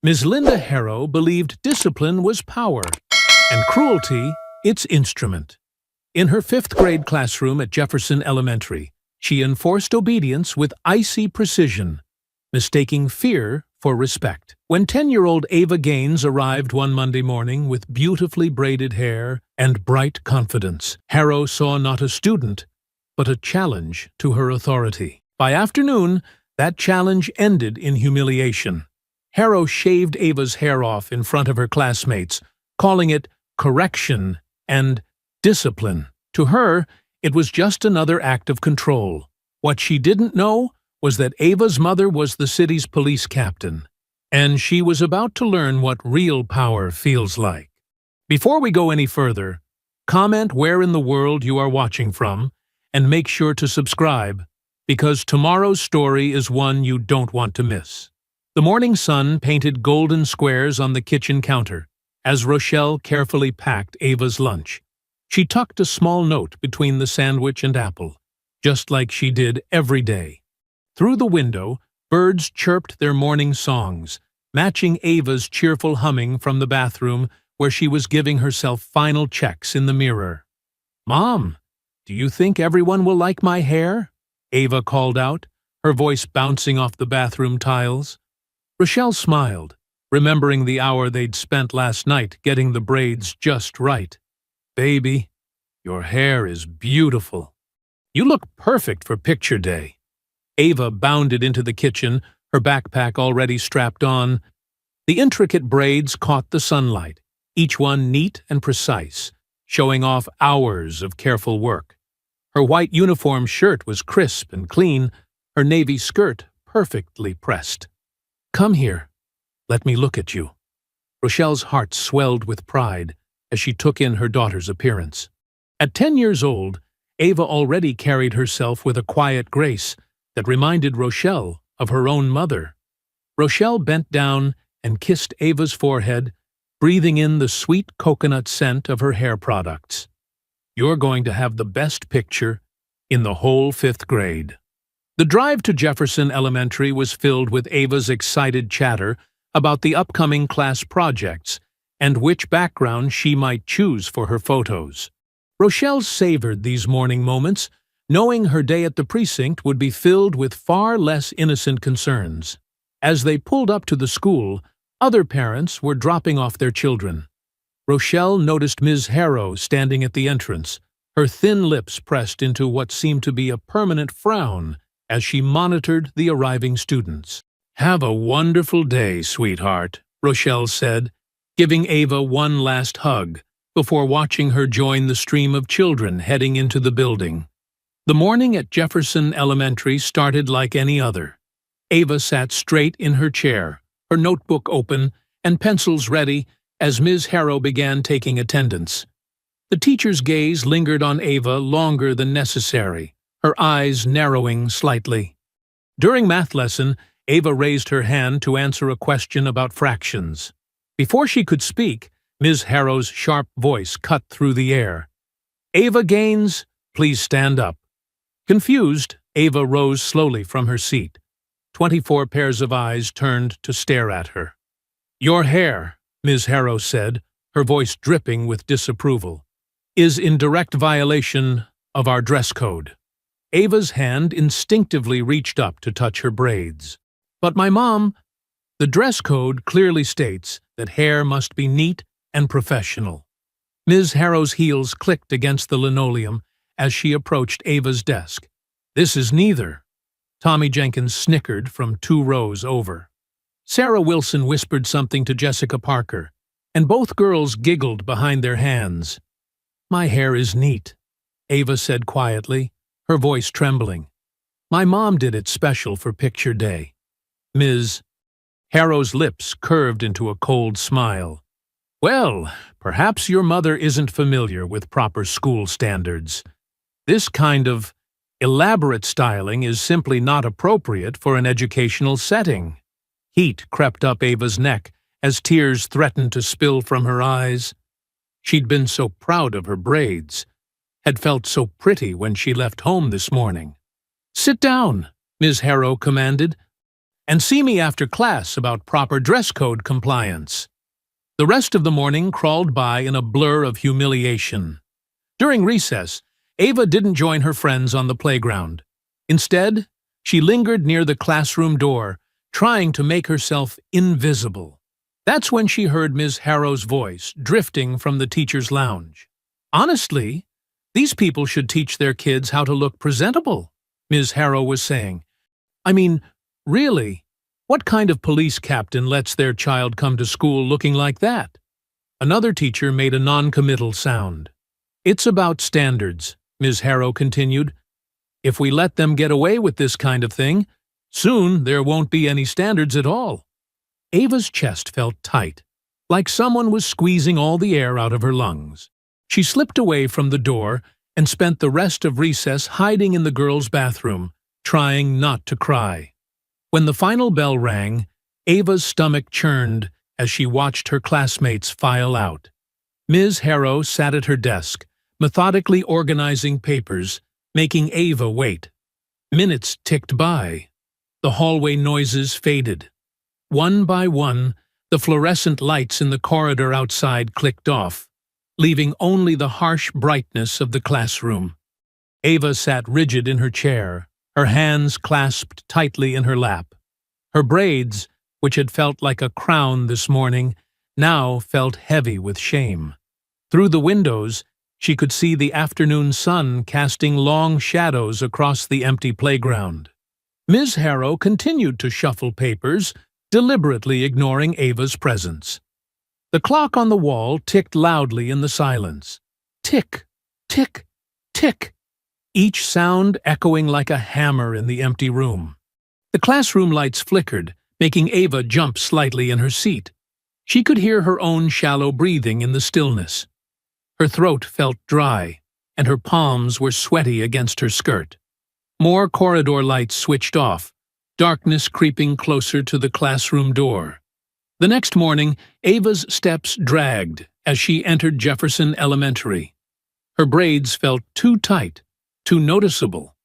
Ms. Linda Harrow believed discipline was power, and cruelty its instrument. In her fifth-grade classroom at Jefferson Elementary, she enforced obedience with icy precision, mistaking fear for respect. When 10-year-old Ava Gaines arrived one Monday morning with beautifully braided hair and bright confidence, Harrow saw not a student, but a challenge to her authority. By afternoon, that challenge ended in humiliation. Harrow shaved Ava's hair off in front of her classmates, calling it correction and discipline. To her, it was just another act of control. What she didn't know was that Ava's mother was the city's police captain, and she was about to learn what real power feels like. Before we go any further, comment where in the world you are watching from, and make sure to subscribe, because tomorrow's story is one you don't want to miss. The morning sun painted golden squares on the kitchen counter as Rochelle carefully packed Ava's lunch. She tucked a small note between the sandwich and apple, just like she did every day. Through the window, birds chirped their morning songs, matching Ava's cheerful humming from the bathroom where she was giving herself final checks in the mirror. "Mom, do you think everyone will like my hair?" Ava called out, her voice bouncing off the bathroom tiles. Rochelle smiled, remembering the hour they'd spent last night getting the braids just right. "Baby, your hair is beautiful. You look perfect for picture day." Ava bounded into the kitchen, her backpack already strapped on. The intricate braids caught the sunlight, each one neat and precise, showing off hours of careful work. Her white uniform shirt was crisp and clean, her navy skirt perfectly pressed. "Come here. Let me look at you." Rochelle's heart swelled with pride as she took in her daughter's appearance. At 10 years old, Ava already carried herself with a quiet grace that reminded Rochelle of her own mother. Rochelle bent down and kissed Ava's forehead, breathing in the sweet coconut scent of her hair products. "You're going to have the best picture in the whole fifth grade." The drive to Jefferson Elementary was filled with Ava's excited chatter about the upcoming class projects and which background she might choose for her photos. Rochelle savored these morning moments, knowing her day at the precinct would be filled with far less innocent concerns. As they pulled up to the school, other parents were dropping off their children. Rochelle noticed Ms. Harrow standing at the entrance, her thin lips pressed into what seemed to be a permanent frown as she monitored the arriving students. "Have a wonderful day, sweetheart," Rochelle said, giving Ava one last hug before watching her join the stream of children heading into the building. The morning at Jefferson Elementary started like any other. Ava sat straight in her chair, her notebook open and pencils ready as Ms. Harrow began taking attendance. The teacher's gaze lingered on Ava longer than necessary, her eyes narrowing slightly. During math lesson, Ava raised her hand to answer a question about fractions. Before she could speak, Ms. Harrow's sharp voice cut through the air. "Ava Gaines, please stand up." Confused, Ava rose slowly from her seat. 24 pairs of eyes turned to stare at her. "Your hair," Ms. Harrow said, her voice dripping with disapproval, "is in direct violation of our dress code." Ava's hand instinctively reached up to touch her braids. "But my mom—" "The dress code clearly states that hair must be neat and professional." Ms. Harrow's heels clicked against the linoleum as she approached Ava's desk. "This is neither." Tommy Jenkins snickered from 2 rows over. Sarah Wilson whispered something to Jessica Parker, and both girls giggled behind their hands. "My hair is neat," Ava said quietly, her voice trembling. "My mom did it special for picture day." Ms. Harrow's lips curved into a cold smile. "Well, perhaps your mother isn't familiar with proper school standards. This kind of elaborate styling is simply not appropriate for an educational setting." Heat crept up Ava's neck as tears threatened to spill from her eyes. She'd been so proud of her braids, had felt so pretty when she left home this morning. "Sit down," Ms. Harrow commanded. And see me after class about proper dress code compliance." The rest of the morning crawled by in a blur of humiliation. During recess, Ava didn't join her friends on the playground. Instead, she lingered near the classroom door, trying to make herself invisible. That's when she heard Ms. Harrow's voice drifting from the teacher's lounge. "Honestly, these people should teach their kids how to look presentable," Ms. Harrow was saying. "I mean, really, what kind of police captain lets their child come to school looking like that?" Another teacher made a non-committal sound. "It's about standards," Ms. Harrow continued. "If we let them get away with this kind of thing, soon there won't be any standards at all." Ava's chest felt tight, like someone was squeezing all the air out of her lungs. She slipped away from the door and spent the rest of recess hiding in the girls' bathroom, trying not to cry. When the final bell rang, Ava's stomach churned as she watched her classmates file out. Ms. Harrow sat at her desk, methodically organizing papers, making Ava wait. Minutes ticked by. The hallway noises faded. One by one, the fluorescent lights in the corridor outside clicked off, leaving only the harsh brightness of the classroom. Ava sat rigid in her chair, her hands clasped tightly in her lap. Her braids, which had felt like a crown this morning, now felt heavy with shame. Through the windows, she could see the afternoon sun casting long shadows across the empty playground. Ms. Harrow continued to shuffle papers, deliberately ignoring Ava's presence. The clock on the wall ticked loudly in the silence. Tick, tick, tick, each sound echoing like a hammer in the empty room. The classroom lights flickered, making Ava jump slightly in her seat. She could hear her own shallow breathing in the stillness. Her throat felt dry, and her palms were sweaty against her skirt. More corridor lights switched off, darkness creeping closer to the classroom door. The next morning, Ava's steps dragged as she entered Jefferson Elementary. Her braids felt too tight, too noticeable.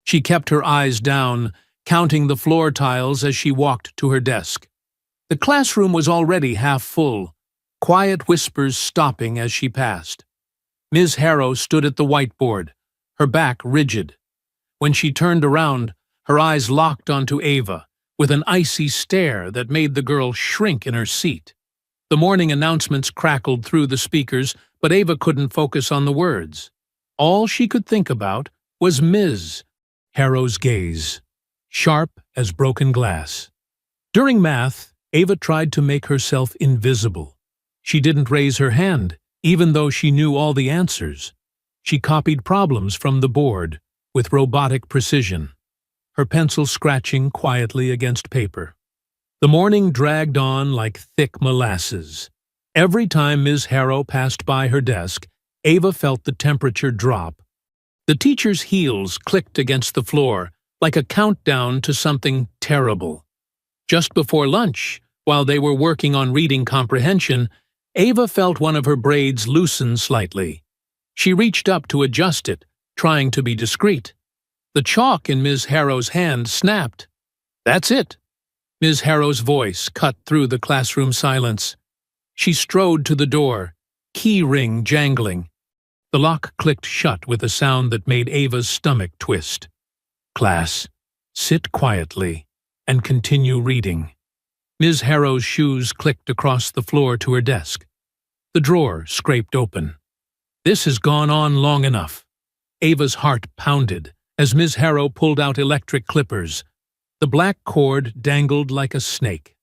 She kept her eyes down, counting the floor tiles as she walked to her desk. The classroom was already half full, quiet whispers stopping as she passed. Ms. Harrow stood at the whiteboard, her back rigid. When she turned around, her eyes locked onto Ava, with an icy stare that made the girl shrink in her seat. The morning announcements crackled through the speakers, but Ava couldn't focus on the words. All she could think about was Ms. Harrow's gaze, sharp as broken glass. During math, Ava tried to make herself invisible. She didn't raise her hand, even though she knew all the answers. She copied problems from the board with robotic precision, her pencil scratching quietly against paper. The morning dragged on like thick molasses. Every time Ms. Harrow passed by her desk, Ava felt the temperature drop. The teacher's heels clicked against the floor, like a countdown to something terrible. Just before lunch, while they were working on reading comprehension, Ava felt one of her braids loosen slightly. She reached up to adjust it, trying to be discreet. The chalk in Ms. Harrow's hand snapped. "That's it." Ms. Harrow's voice cut through the classroom silence. She strode to the door, key ring jangling. The lock clicked shut with a sound that made Ava's stomach twist. "Class, sit quietly and continue reading." Ms. Harrow's shoes clicked across the floor to her desk. The drawer scraped open. This has gone on long enough. Ava's heart pounded as Ms. Harrow pulled out electric clippers. The black cord dangled like a snake.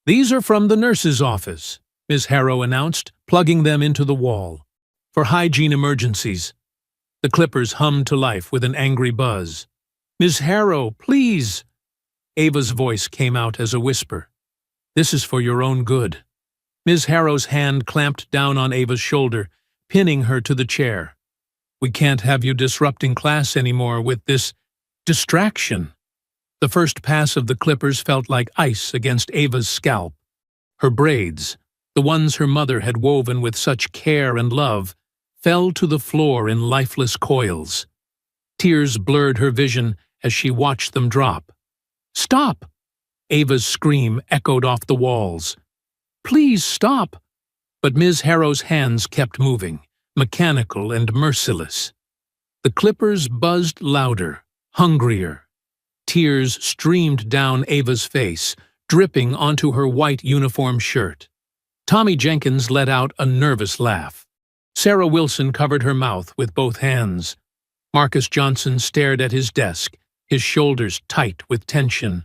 "These are from the nurse's office," Ms. Harrow announced, plugging them into the wall. "For hygiene emergencies." The clippers hummed to life with an angry buzz. "Ms. Harrow, please!" Ava's voice came out as a whisper. "This is for your own good." Ms. Harrow's hand clamped down on Ava's shoulder, pinning her to the chair. "We can't have you disrupting class anymore with this distraction." The first pass of the clippers felt like ice against Ava's scalp. Her braids, the ones her mother had woven with such care and love, fell to the floor in lifeless coils. Tears blurred her vision as she watched them drop. "Stop!" Ava's scream echoed off the walls. "Please stop!" But Ms. Harrow's hands kept moving, mechanical and merciless. The clippers buzzed louder, hungrier. Tears streamed down Ava's face, dripping onto her white uniform shirt. Tommy Jenkins let out a nervous laugh. Sarah Wilson covered her mouth with both hands. Marcus Johnson stared at his desk, his shoulders tight with tension.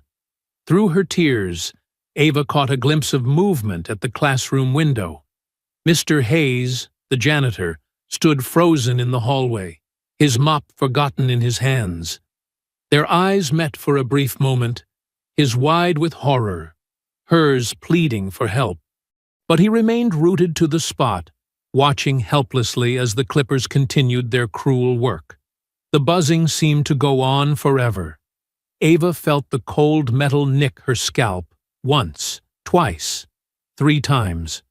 Through her tears, Ava caught a glimpse of movement at the classroom window. Mr. Hayes, the janitor, stood frozen in the hallway, his mop forgotten in his hands. Their eyes met for a brief moment, his wide with horror, hers pleading for help. But he remained rooted to the spot, watching helplessly as the clippers continued their cruel work. The buzzing seemed to go on forever. Ava felt the cold metal nick her scalp once, twice, 3 times.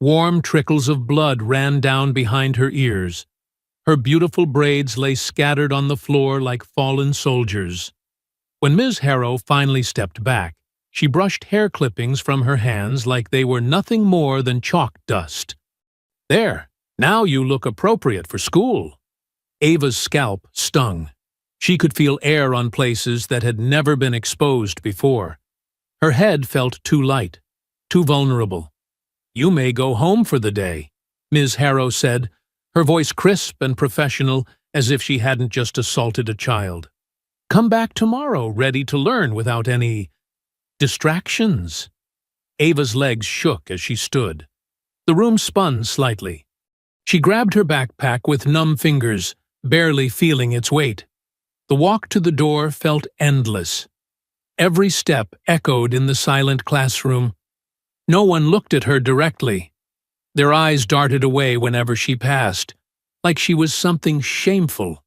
Warm trickles of blood ran down behind her ears. Her beautiful braids lay scattered on the floor like fallen soldiers. When Ms. Harrow finally stepped back, she brushed hair clippings from her hands like they were nothing more than chalk dust. "There, now you look appropriate for school." Ava's scalp stung. She could feel air on places that had never been exposed before. Her head felt too light, too vulnerable. "You may go home for the day," Ms. Harrow said, her voice crisp and professional as if she hadn't just assaulted a child. "Come back tomorrow ready to learn without any distractions." Ava's legs shook as she stood. The room spun slightly. She grabbed her backpack with numb fingers, barely feeling its weight. The walk to the door felt endless. Every step echoed in the silent classroom. No one looked at her directly. Their eyes darted away whenever she passed, like she was something shameful.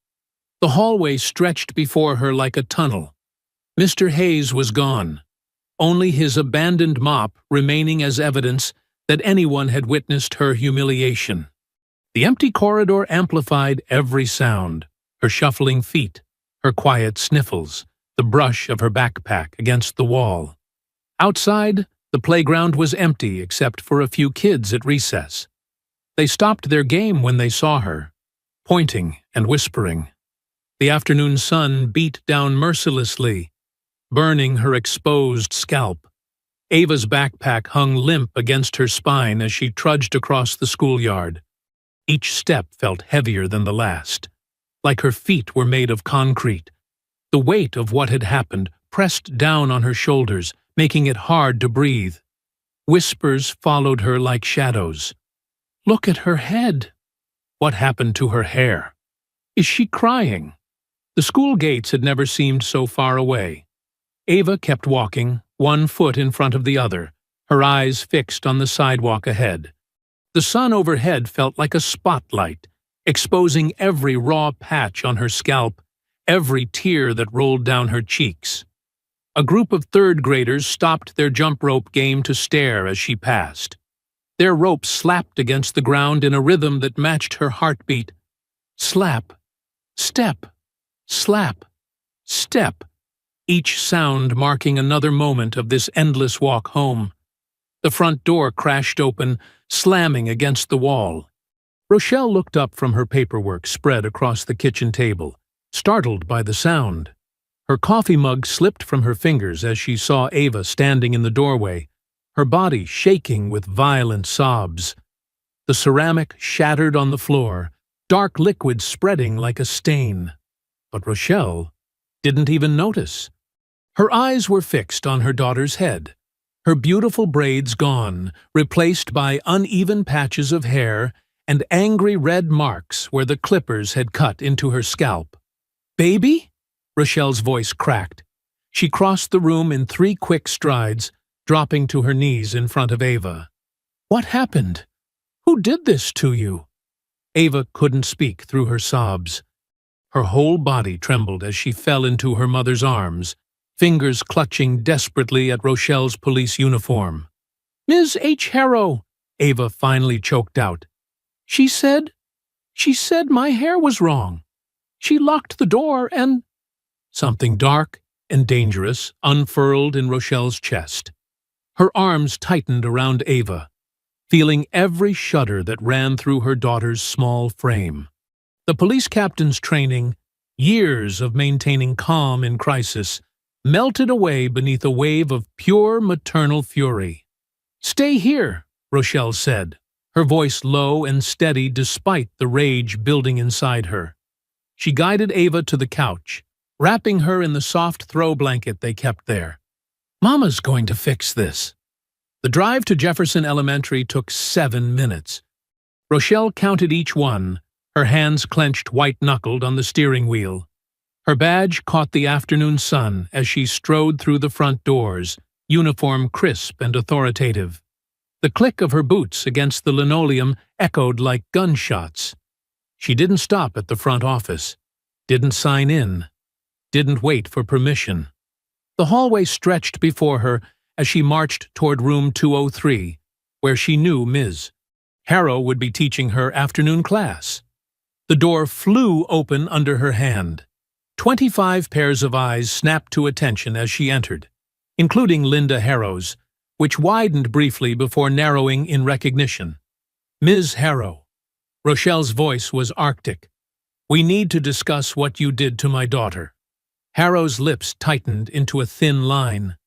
The hallway stretched before her like a tunnel. Mr. Hayes was gone, only his abandoned mop remaining as evidence that anyone had witnessed her humiliation. The empty corridor amplified every sound, her shuffling feet, her quiet sniffles, the brush of her backpack against the wall. Outside, the playground was empty except for a few kids at recess. They stopped their game when they saw her, pointing and whispering. The afternoon sun beat down mercilessly, burning her exposed scalp. Ava's backpack hung limp against her spine as she trudged across the schoolyard. Each step felt heavier than the last, like her feet were made of concrete. The weight of what had happened pressed down on her shoulders, making it hard to breathe. Whispers followed her like shadows. "Look at her head. What happened to her hair? Is she crying?" The school gates had never seemed so far away. Ava kept walking, one foot in front of the other, her eyes fixed on the sidewalk ahead. The sun overhead felt like a spotlight, exposing every raw patch on her scalp, every tear that rolled down her cheeks. A group of third graders stopped their jump rope game to stare as she passed. Their ropes slapped against the ground in a rhythm that matched her heartbeat. Slap, step, slap, step, each sound marking another moment of this endless walk home. The front door crashed open, slamming against the wall. Rochelle looked up from her paperwork spread across the kitchen table, startled by the sound. Her coffee mug slipped from her fingers as she saw Ava standing in the doorway, her body shaking with violent sobs. The ceramic shattered on the floor, dark liquid spreading like a stain. But Rochelle didn't even notice. Her eyes were fixed on her daughter's head, her beautiful braids gone, replaced by uneven patches of hair and angry red marks where the clippers had cut into her scalp. "Baby?" Rochelle's voice cracked. She crossed the room in 3 quick strides, dropping to her knees in front of Ava. "What happened? Who did this to you?" Ava couldn't speak through her sobs. Her whole body trembled as she fell into her mother's arms, fingers clutching desperately at Rochelle's police uniform. "Ms. H. Harrow," Ava finally choked out. She said my hair was wrong. She locked the door and—" Something dark and dangerous unfurled in Rochelle's chest. Her arms tightened around Ava, feeling every shudder that ran through her daughter's small frame. The police captain's training, years of maintaining calm in crisis, melted away beneath a wave of pure maternal fury. "Stay here," Rochelle said, her voice low and steady despite the rage building inside her. She guided Ava to the couch, wrapping her in the soft throw blanket they kept there. "Mama's going to fix this." The drive to Jefferson Elementary took 7 minutes. Rochelle counted each one, her hands clenched white-knuckled on the steering wheel. Her badge caught the afternoon sun as she strode through the front doors, uniform crisp and authoritative. The click of her boots against the linoleum echoed like gunshots. She didn't stop at the front office, didn't sign in, didn't wait for permission. The hallway stretched before her as she marched toward room 203, where she knew Ms. Harrow would be teaching her afternoon class. The door flew open under her hand. 25 pairs of eyes snapped to attention as she entered, including Linda Harrow's, which widened briefly before narrowing in recognition. "Ms. Harrow." Rochelle's voice was arctic. "We need to discuss what you did to my daughter." Harrow's lips tightened into a thin line.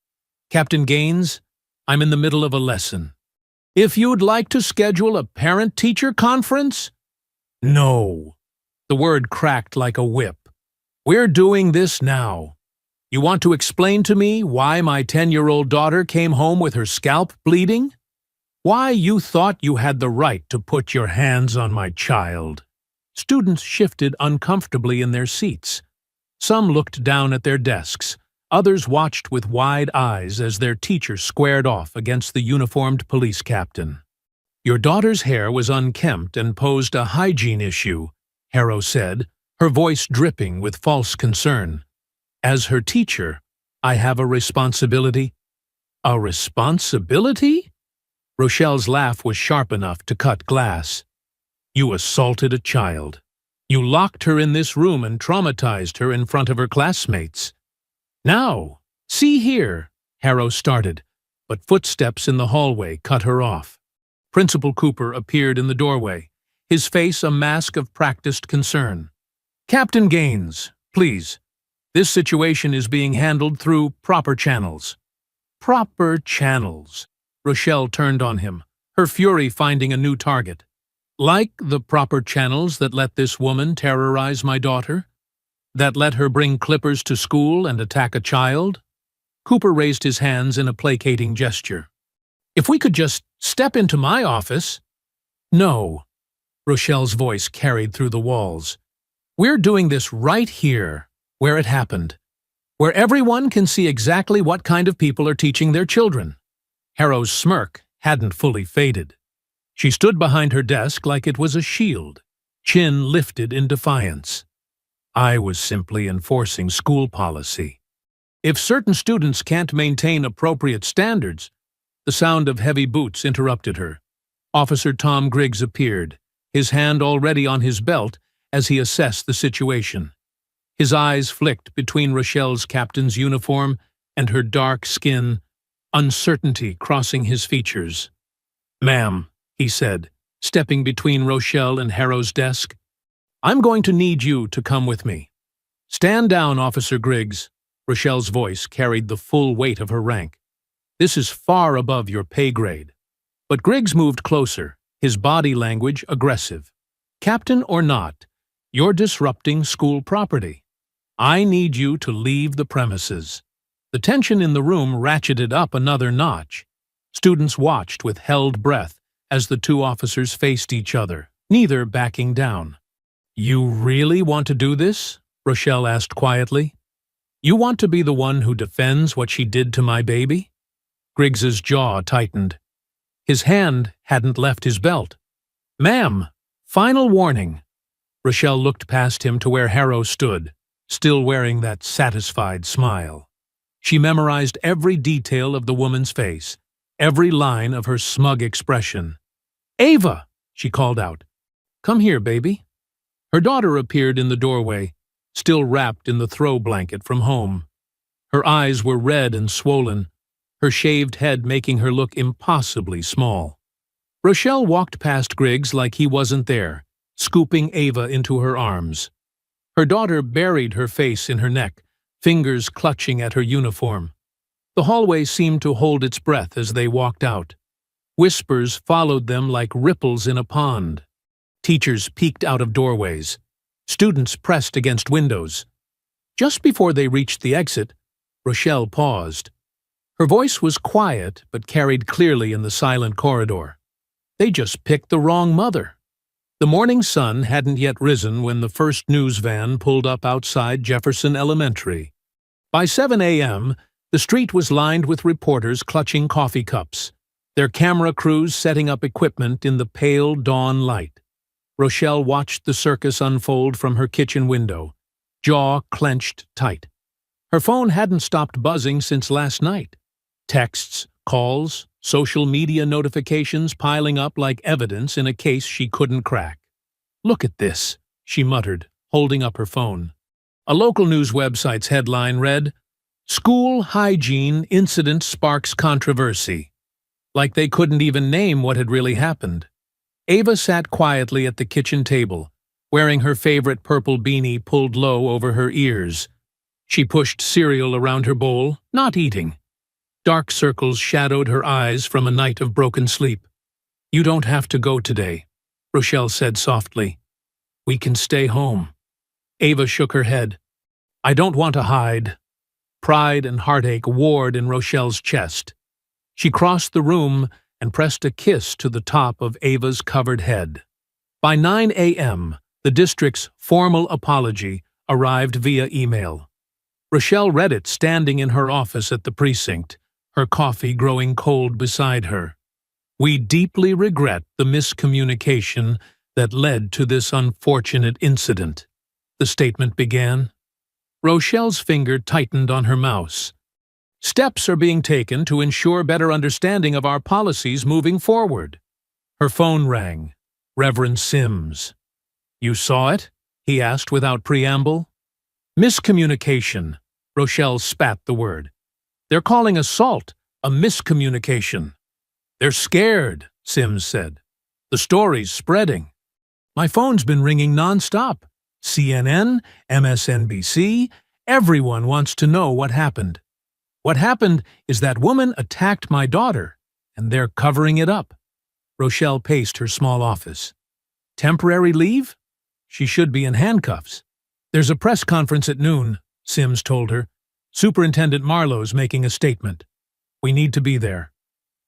"Captain Gaines, I'm in the middle of a lesson. If you'd like to schedule a parent-teacher conference?" "No." The word cracked like a whip. "We're doing this now. You want to explain to me why my 10-year-old daughter came home with her scalp bleeding? Why you thought you had the right to put your hands on my child?" Students shifted uncomfortably in their seats. Some looked down at their desks. Others watched with wide eyes as their teacher squared off against the uniformed police captain. "Your daughter's hair was unkempt and posed a hygiene issue," Harrow said, her voice dripping with false concern. "As her teacher, I have a responsibility." "A responsibility?" Rochelle's laugh was sharp enough to cut glass. "You assaulted a child. You locked her in this room and traumatized her in front of her classmates. Now, see here," Harrow started, but footsteps in the hallway cut her off. Principal Cooper appeared in the doorway, his face a mask of practiced concern. "Captain Gaines, please. This situation is being handled through proper channels." "Proper channels?" Rochelle turned on him, her fury finding a new target. "Like the proper channels that let this woman terrorize my daughter? That let her bring clippers to school and attack a child?" Cooper raised his hands in a placating gesture. "If we could just step into my office—" "No." Rochelle's voice carried through the walls. "We're doing this right here, where it happened, where everyone can see exactly what kind of people are teaching their children." Harrow's smirk hadn't fully faded. She stood behind her desk like it was a shield, chin lifted in defiance. "I was simply enforcing school policy. If certain students can't maintain appropriate standards—" The sound of heavy boots interrupted her. Officer Tom Griggs appeared, his hand already on his belt as he assessed the situation. His eyes flicked between Rochelle's captain's uniform and her dark skin, uncertainty crossing his features. "Ma'am," he said, stepping between Rochelle and Harrow's desk, "I'm going to need you to come with me." "Stand down, Officer Griggs." Rochelle's voice carried the full weight of her rank. "This is far above your pay grade." But Griggs moved closer, his body language aggressive. "Captain or not, you're disrupting school property. I need you to leave the premises." The tension in the room ratcheted up another notch. Students watched with held breath as the two officers faced each other, neither backing down. "You really want to do this?" Rochelle asked quietly. "You want to be the one who defends what she did to my baby?" Griggs's jaw tightened. His hand hadn't left his belt. "Ma'am, final warning." Rochelle looked past him to where Harrow stood, still wearing that satisfied smile. She memorized every detail of the woman's face, every line of her smug expression. "Ava!" she called out. "Come here, baby." Her daughter appeared in the doorway, still wrapped in the throw blanket from home. Her eyes were red and swollen, her shaved head making her look impossibly small. Rochelle walked past Griggs like he wasn't there, scooping Ava into her arms. Her daughter buried her face in her neck, fingers clutching at her uniform. The hallway seemed to hold its breath as they walked out. Whispers followed them like ripples in a pond. Teachers peeked out of doorways. Students pressed against windows. Just before they reached the exit, Rochelle paused. Her voice was quiet but carried clearly in the silent corridor. They just picked the wrong mother. The morning sun hadn't yet risen when the first news van pulled up outside Jefferson Elementary. By 7 a.m., the street was lined with reporters clutching coffee cups, their camera crews setting up equipment in the pale dawn light. Rochelle watched the circus unfold from her kitchen window, jaw clenched tight. Her phone hadn't stopped buzzing since last night. Texts, calls, social media notifications piling up like evidence in a case she couldn't crack. "Look at this," she muttered, holding up her phone. A local news website's headline read, "School Hygiene Incident Sparks Controversy." Like they couldn't even name what had really happened. Ava sat quietly at the kitchen table, wearing her favorite purple beanie pulled low over her ears. She pushed cereal around her bowl, not eating. Dark circles shadowed her eyes from a night of broken sleep. "You don't have to go today," Rochelle said softly. "We can stay home." Ava shook her head. "I don't want to hide." Pride and heartache warred in Rochelle's chest. She crossed the room and pressed a kiss to the top of Ava's covered head. By 9 a.m., the district's formal apology arrived via email. Rochelle read it standing in her office at the precinct, her coffee growing cold beside her. "We deeply regret the miscommunication that led to this unfortunate incident," the statement began. Rochelle's finger tightened on her mouse. "Steps are being taken to ensure better understanding of our policies moving forward." Her phone rang. Reverend Sims. "You saw it?" he asked without preamble. "Miscommunication." Rochelle spat the word. "They're calling assault a miscommunication." "They're scared," Sims said. "The story's spreading. My phone's been ringing nonstop. CNN, MSNBC, everyone wants to know what happened. What happened is that woman attacked my daughter, and they're covering it up." Rochelle paced her small office. "Temporary leave? She should be in handcuffs." "There's a press conference at noon," Sims told her. "Superintendent Marlowe's making a statement. We need to be there."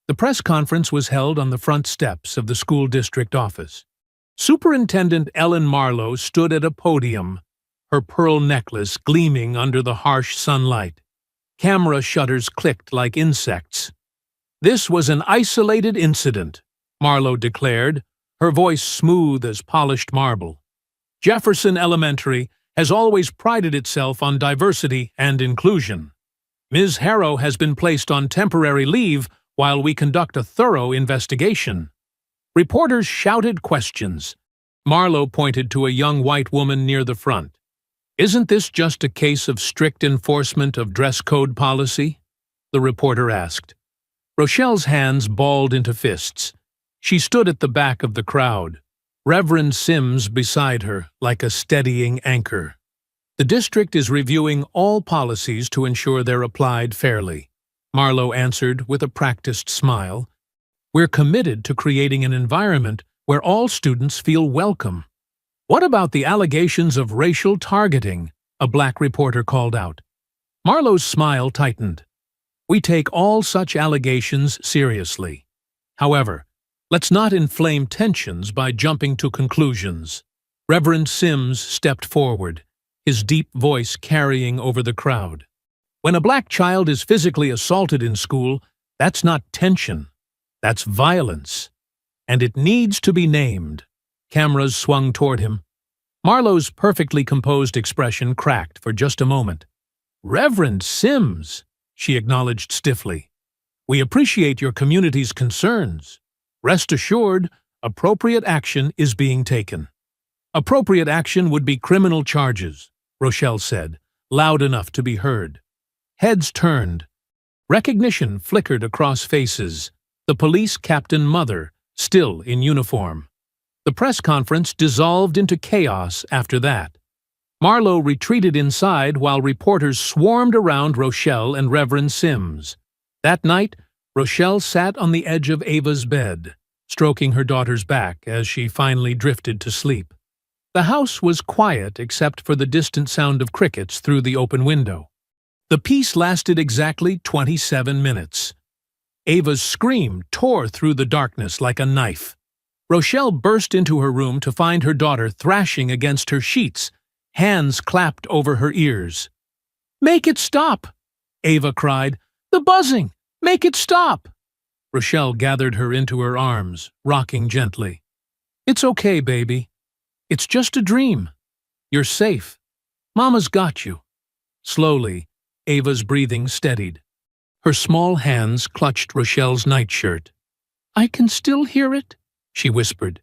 The press conference was held on the front steps of the school district office. Superintendent Ellen Marlowe stood at a podium, her pearl necklace gleaming under the harsh sunlight. Camera shutters clicked like insects. "This was an isolated incident," Marlowe declared, her voice smooth as polished marble. "Jefferson Elementary has always prided itself on diversity and inclusion. Ms. Harrow has been placed on temporary leave while we conduct a thorough investigation." Reporters shouted questions. Marlowe pointed to a young white woman near the front. "Isn't this just a case of strict enforcement of dress code policy?" the reporter asked. Rochelle's hands balled into fists. She stood at the back of the crowd, Reverend Sims beside her like a steadying anchor. "The district is reviewing all policies to ensure they're applied fairly," Marlowe answered with a practiced smile. "We're committed to creating an environment where all students feel welcome." "What about the allegations of racial targeting?" a black reporter called out. Marlowe's smile tightened. "We take all such allegations seriously. However, let's not inflame tensions by jumping to conclusions." Reverend Sims stepped forward, his deep voice carrying over the crowd. "When a black child is physically assaulted in school, that's not tension. That's violence. And it needs to be named." Cameras swung toward him. Marlowe's perfectly composed expression cracked for just a moment. "Reverend Sims," she acknowledged stiffly. "We appreciate your community's concerns. Rest assured, appropriate action is being taken." "Appropriate action would be criminal charges," Rochelle said, loud enough to be heard. Heads turned. Recognition flickered across faces. The police captain mother, still in uniform. The press conference dissolved into chaos after that. Marlowe retreated inside while reporters swarmed around Rochelle and Reverend Sims. That night, Rochelle sat on the edge of Ava's bed, stroking her daughter's back as she finally drifted to sleep. The house was quiet except for the distant sound of crickets through the open window. The peace lasted exactly 27 minutes. Ava's scream tore through the darkness like a knife. Rochelle burst into her room to find her daughter thrashing against her sheets, hands clapped over her ears. "Make it stop!" Ava cried. "The buzzing! Make it stop!" Rochelle gathered her into her arms, rocking gently. "It's okay, baby. It's just a dream. You're safe. Mama's got you." Slowly, Ava's breathing steadied. Her small hands clutched Rochelle's nightshirt. "I can still hear it," she whispered.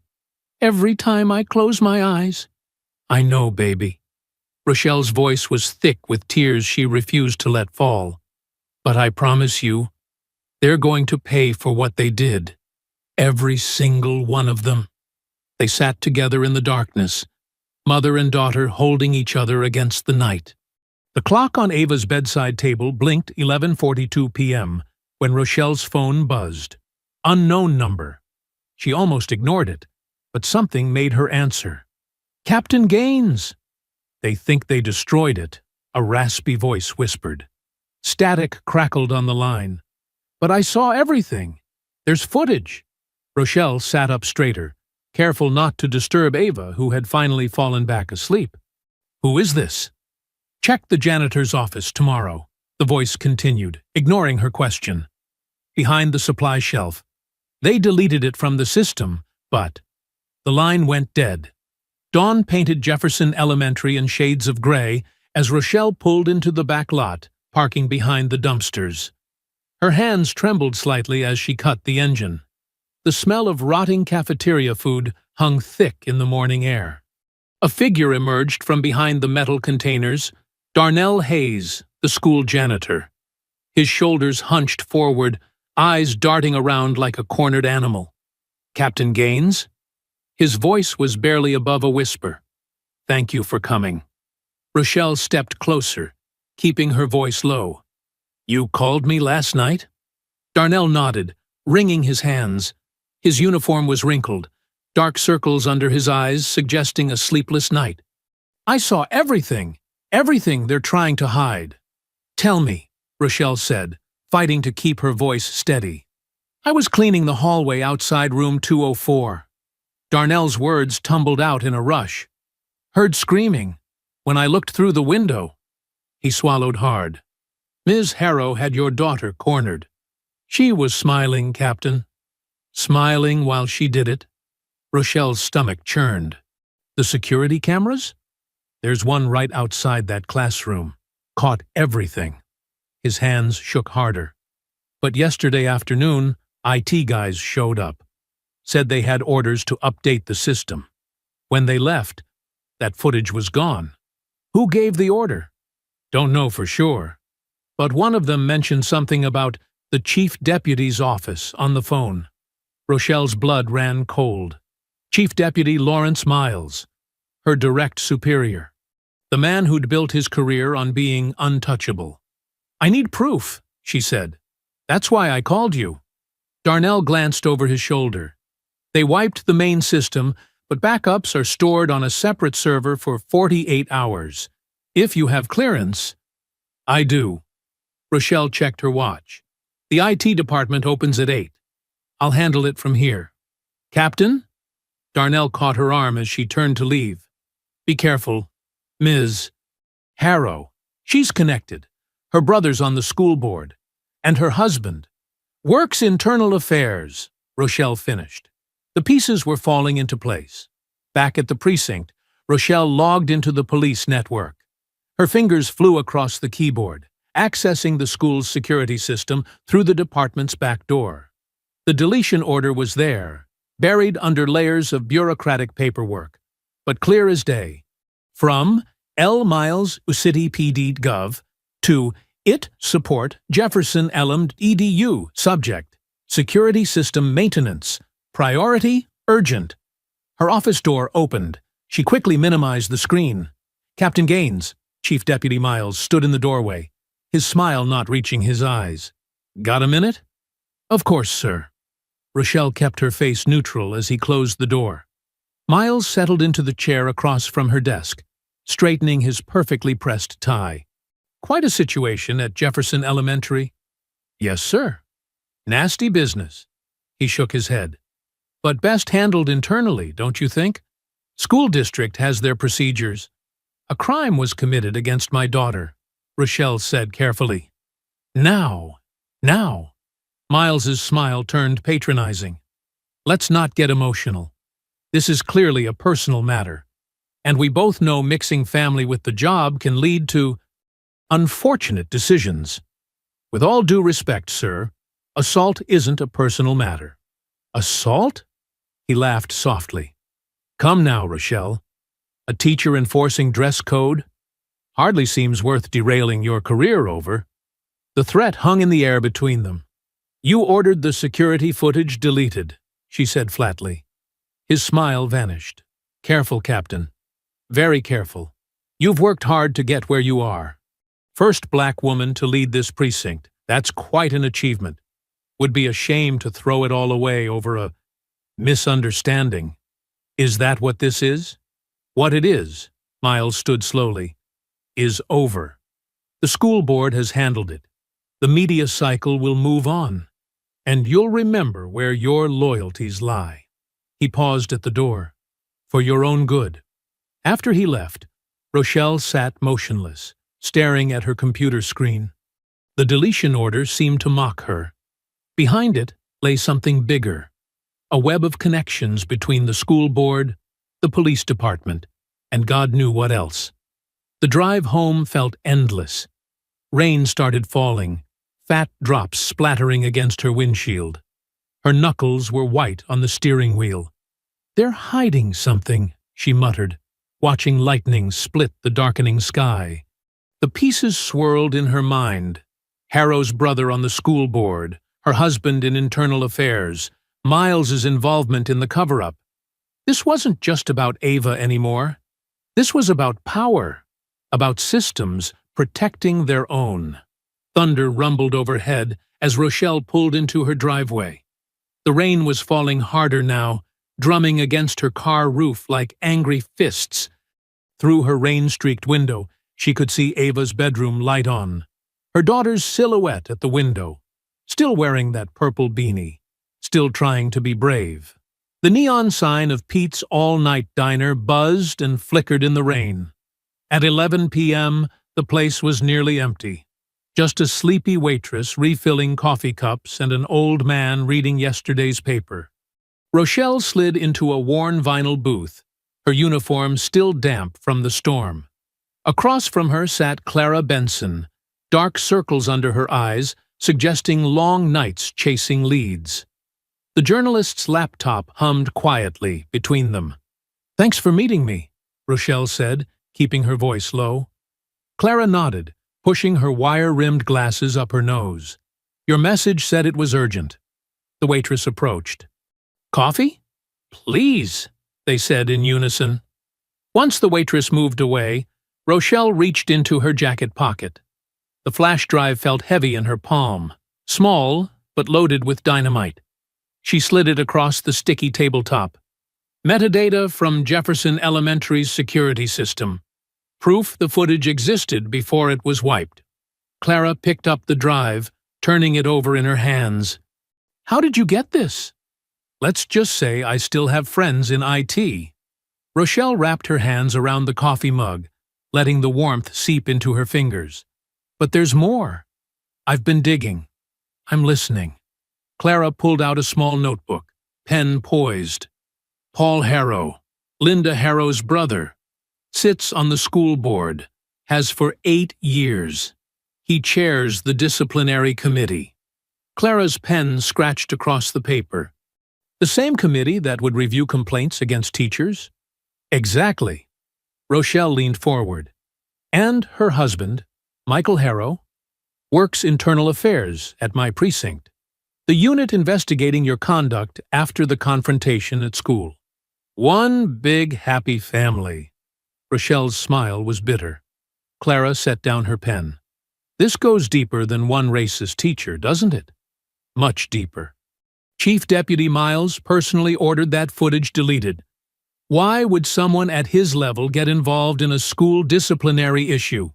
"Every time I close my eyes." "I know, baby." Rochelle's voice was thick with tears she refused to let fall. "But I promise you, they're going to pay for what they did. Every single one of them." They sat together in the darkness, mother and daughter holding each other against the night. The clock on Ava's bedside table blinked 11:42 p.m. when Rochelle's phone buzzed. Unknown number. She almost ignored it, but something made her answer. "Captain Gaines!" "They think they destroyed it," a raspy voice whispered. Static crackled on the line. "But I saw everything. There's footage." Rochelle sat up straighter, careful not to disturb Ava, who had finally fallen back asleep. "Who is this?" "Check the janitor's office tomorrow," the voice continued, ignoring her question. "Behind the supply shelf. They deleted it from the system, but..." The line went dead. Dawn painted Jefferson Elementary in shades of gray as Rochelle pulled into the back lot, parking behind the dumpsters. Her hands trembled slightly as she cut the engine. The smell of rotting cafeteria food hung thick in the morning air. A figure emerged from behind the metal containers. Darnell Hayes, the school janitor. His shoulders hunched forward, eyes darting around like a cornered animal. "Captain Gaines?" His voice was barely above a whisper. "Thank you for coming." Rochelle stepped closer, keeping her voice low. "You called me last night?" Darnell nodded, wringing his hands. His uniform was wrinkled, dark circles under his eyes suggesting a sleepless night. "I saw everything. Everything they're trying to hide." "Tell me," Rochelle said, fighting to keep her voice steady. "I was cleaning the hallway outside room 204. Darnell's words tumbled out in a rush. "Heard screaming. When I looked through the window." He swallowed hard. "Ms. Harrow had your daughter cornered. She was smiling, Captain. Smiling while she did it." Rochelle's stomach churned. "The security cameras?" "There's one right outside that classroom. Caught everything." His hands shook harder. "But yesterday afternoon, IT guys showed up. Said they had orders to update the system. When they left, that footage was gone." "Who gave the order?" "Don't know for sure. But one of them mentioned something about the chief deputy's office on the phone." Rochelle's blood ran cold. Chief Deputy Lawrence Miles, her direct superior. The man who'd built his career on being untouchable. "I need proof," she said. "That's why I called you." Darnell glanced over his shoulder. "They wiped the main system, but backups are stored on a separate server for 48 hours. If you have clearance..." "I do." Rochelle checked her watch. "The IT department opens at 8. I'll handle it from here." "Captain?" Darnell caught her arm as she turned to leave. "Be careful. Ms. Harrow. She's connected. Her brother's on the school board. And her husband. Works internal affairs," Rochelle finished. The pieces were falling into place. Back at the precinct, Rochelle logged into the police network. Her fingers flew across the keyboard, accessing the school's security system through the department's back door. The deletion order was there, buried under layers of bureaucratic paperwork, but clear as day. From L. Miles, UCity PD Gov to IT support Jefferson Elm EDU. Subject: Security System Maintenance. Priority: Urgent. Her office door opened. She quickly minimized the screen. Captain Gaines, Chief Deputy Miles, stood in the doorway, his smile not reaching his eyes. Got a minute? Of course, sir. Rochelle kept her face neutral as he closed the door. Miles settled into the chair across from her desk, straightening his perfectly pressed tie. Quite a situation at Jefferson Elementary. Yes, sir. Nasty business. He shook his head. But best handled internally, don't you think? School district has their procedures. A crime was committed against my daughter, Rochelle said carefully. Now. Miles's smile turned patronizing. Let's not get emotional. This is clearly a personal matter, and we both know mixing family with the job can lead to unfortunate decisions. With all due respect, sir, assault isn't a personal matter. Assault? He laughed softly. Come now, Rochelle. A teacher enforcing dress code? Hardly seems worth derailing your career over. The threat hung in the air between them. You ordered the security footage deleted, she said flatly. His smile vanished. Careful, Captain. Very careful. You've worked hard to get where you are. First black woman to lead this precinct. That's quite an achievement. Would be a shame to throw it all away over a misunderstanding. Is that what this is? What it is, Miles stood slowly, is over. The school board has handled it. The media cycle will move on, and you'll remember where your loyalties lie. He paused at the door. For your own good. After he left, Rochelle sat motionless, staring at her computer screen. The deletion order seemed to mock her. Behind it lay something bigger, a web of connections between the school board, the police department, and God knew what else. The drive home felt endless. Rain started falling, fat drops splattering against her windshield. Her knuckles were white on the steering wheel. They're hiding something, she muttered, watching lightning split the darkening sky. The pieces swirled in her mind. Harrow's brother on the school board, her husband in internal affairs, Miles's involvement in the cover-up. This wasn't just about Ava anymore. This was about power, about systems protecting their own. Thunder rumbled overhead as Rochelle pulled into her driveway. The rain was falling harder now, drumming against her car roof like angry fists. Through her rain-streaked window, she could see Ava's bedroom light on, her daughter's silhouette at the window, still wearing that purple beanie, still trying to be brave. The neon sign of Pete's all-night diner buzzed and flickered in the rain. At 11 p.m., the place was nearly empty. Just a sleepy waitress refilling coffee cups and an old man reading yesterday's paper. Rochelle slid into a worn vinyl booth, her uniform still damp from the storm. Across from her sat Clara Benson, dark circles under her eyes, suggesting long nights chasing leads. The journalist's laptop hummed quietly between them. "Thanks for meeting me," Rochelle said, keeping her voice low. Clara nodded, pushing her wire-rimmed glasses up her nose. "Your message said it was urgent." The waitress approached. "Coffee?" "Please," they said in unison. Once the waitress moved away, Rochelle reached into her jacket pocket. The flash drive felt heavy in her palm, small but loaded with dynamite. She slid it across the sticky tabletop. Metadata from Jefferson Elementary's security system. Proof the footage existed before it was wiped. Clara picked up the drive, turning it over in her hands. "How did you get this?" "Let's just say I still have friends in IT." Rochelle wrapped her hands around the coffee mug, letting the warmth seep into her fingers. "But there's more. I've been digging. I'm listening." Clara pulled out a small notebook, pen poised. Paul Harrow, Linda Harrow's brother, sits on the school board, has for 8 years. He chairs the disciplinary committee. Clara's pen scratched across the paper. The same committee that would review complaints against teachers? Exactly. Rochelle leaned forward. And her husband, Michael Harrow? works internal affairs at my precinct. The unit investigating your conduct after the confrontation at school. One big happy family. Rochelle's smile was bitter. Clara set down her pen. This goes deeper than one racist teacher, doesn't it? Much deeper. Chief Deputy Miles personally ordered that footage deleted. Why would someone at his level get involved in a school disciplinary issue?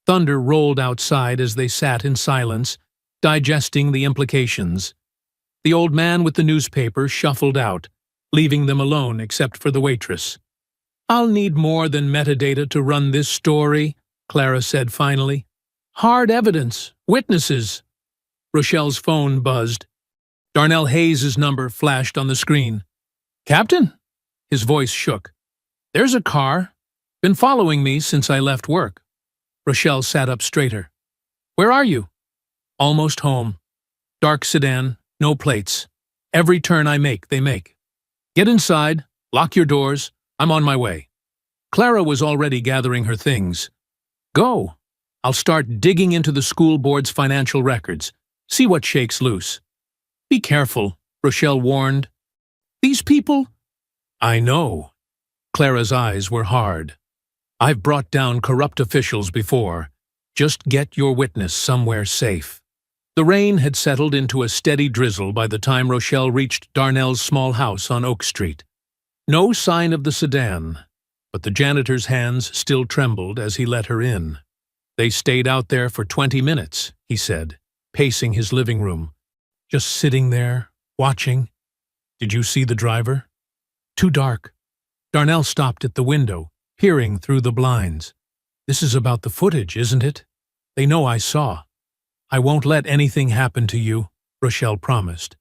Thunder rolled outside as they sat in silence, digesting the implications. The old man with the newspaper shuffled out, leaving them alone except for the waitress. I'll need more than metadata to run this story, Clara said finally. Hard evidence, witnesses. Rochelle's phone buzzed. Darnell Hayes' number flashed on the screen. Captain? His voice shook. There's a car. Been following me since I left work. Rochelle sat up straighter. Where are you? Almost home. Dark sedan, no plates. Every turn I make, they make. Get inside, lock your doors. I'm on my way. Clara was already gathering her things. Go. I'll start digging into the school board's financial records. See what shakes loose. Be careful, Rochelle warned. These people? I know. Clara's eyes were hard. I've brought down corrupt officials before. Just get your witness somewhere safe. The rain had settled into a steady drizzle by the time Rochelle reached Darnell's small house on Oak Street. No sign of the sedan, but the janitor's hands still trembled as he let her in. They stayed out there for 20 minutes, he said, pacing his living room. Just sitting there, watching. Did you see the driver? Too dark. Darnell stopped at the window, peering through the blinds. This is about the footage, isn't it? They know I saw. I won't let anything happen to you, Rochelle promised.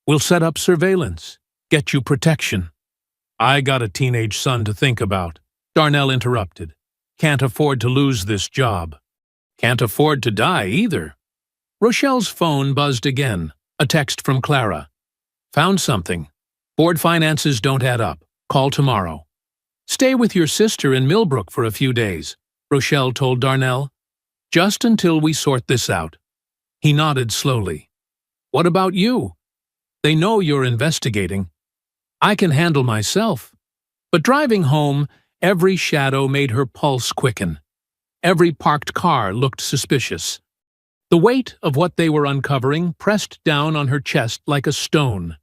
We'll set up surveillance, get you protection. I got a teenage son to think about, Darnell interrupted. Can't afford to lose this job. Can't afford to die either. Rochelle's phone buzzed again, a text from Clara. Found something. Board finances don't add up. Call tomorrow. Stay with your sister in Millbrook for a few days, Rochelle told Darnell. Just until we sort this out. He nodded slowly. What about you? They know you're investigating. I can handle myself. But driving home, every shadow made her pulse quicken. Every parked car looked suspicious. The weight of what they were uncovering pressed down on her chest like a stone.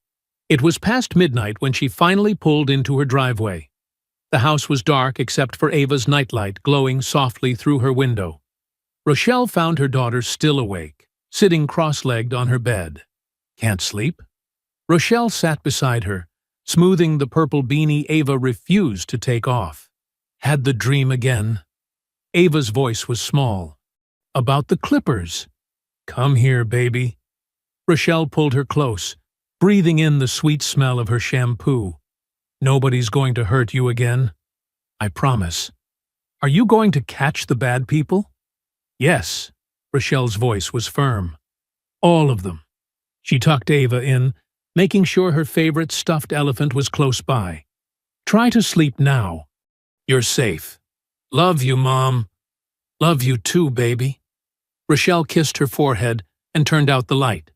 It was past midnight when she finally pulled into her driveway. The house was dark except for Ava's nightlight glowing softly through her window. Rochelle found her daughter still awake, sitting cross-legged on her bed. Can't sleep? Rochelle sat beside her, smoothing the purple beanie Ava refused to take off. Had the dream again. Ava's voice was small. About the Clippers. Come here, baby. Rochelle pulled her close, breathing in the sweet smell of her shampoo. Nobody's going to hurt you again. I promise. Are you going to catch the bad people? Yes. Rochelle's voice was firm. All of them. She tucked Ava in, making sure her favorite stuffed elephant was close by. Try to sleep now. You're safe. Love you, Mom. Love you too, baby. Rochelle kissed her forehead and turned out the light.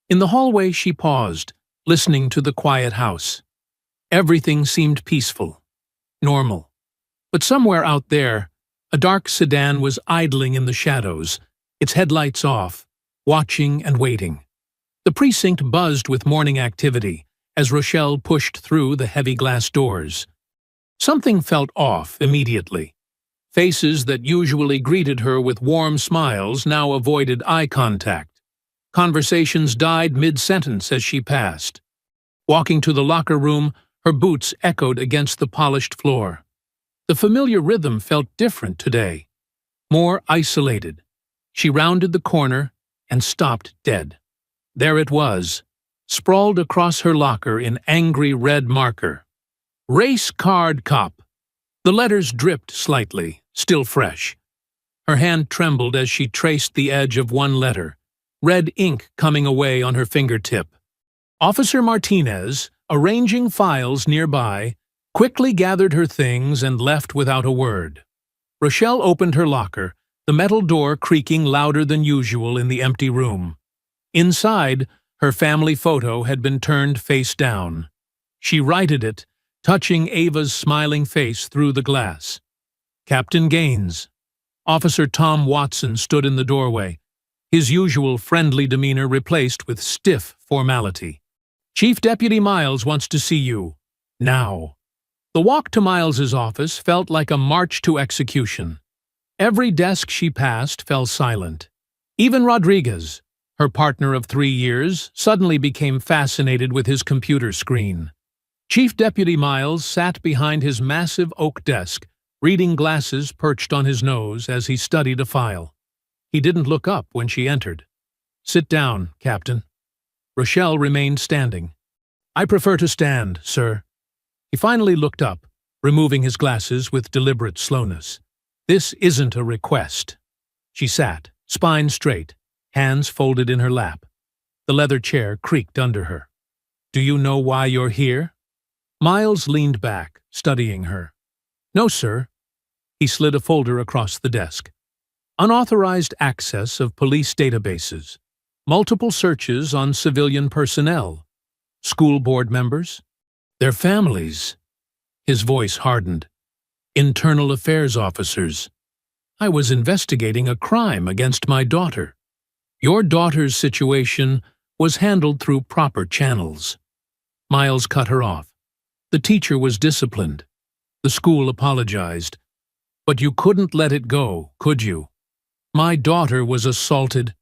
In the hallway she paused, listening to the quiet house. Everything seemed peaceful, normal. But somewhere out there, a dark sedan was idling in the shadows, its headlights off, watching and waiting. The precinct buzzed with morning activity as Rochelle pushed through the heavy glass doors. Something felt off immediately. Faces that usually greeted her with warm smiles now avoided eye contact. Conversations died mid-sentence as she passed. Walking to the locker room, her boots echoed against the polished floor. The familiar rhythm felt different today, more isolated. She rounded the corner and stopped dead. There it was, sprawled across her locker in angry red marker. Race Card Cop. The letters dripped slightly, still fresh. Her hand trembled as she traced the edge of one letter, red ink coming away on her fingertip. Officer Martinez, arranging files nearby, quickly gathered her things and left without a word. Rochelle opened her locker, the metal door creaking louder than usual in the empty room. Inside, her family photo had been turned face down. She righted it, touching Ava's smiling face through the glass. Captain Gaines. Officer Tom Watson stood in the doorway, his usual friendly demeanor replaced with stiff formality. Chief Deputy Miles wants to see you. Now. The walk to Miles's office felt like a march to execution. Every desk she passed fell silent. Even Rodriguez, her partner of 3 years, suddenly became fascinated with his computer screen. Chief Deputy Miles sat behind his massive oak desk, reading glasses perched on his nose as he studied a file. He didn't look up when she entered. "Sit down, Captain." Rochelle remained standing. "I prefer to stand, sir." He finally looked up, removing his glasses with deliberate slowness. "This isn't a request." She sat, spine straight, hands folded in her lap. The leather chair creaked under her. "Do you know why you're here?" Miles leaned back, studying her. "No, sir." He slid a folder across the desk. "Unauthorized access of police databases. Multiple searches on civilian personnel. School board members. Their families." His voice hardened. "Internal affairs officers. I was investigating a crime against my daughter. Your daughter's situation was handled through proper channels." Miles cut her off. "The teacher was disciplined. The school apologized. But you couldn't let it go, could you? My daughter was assaulted.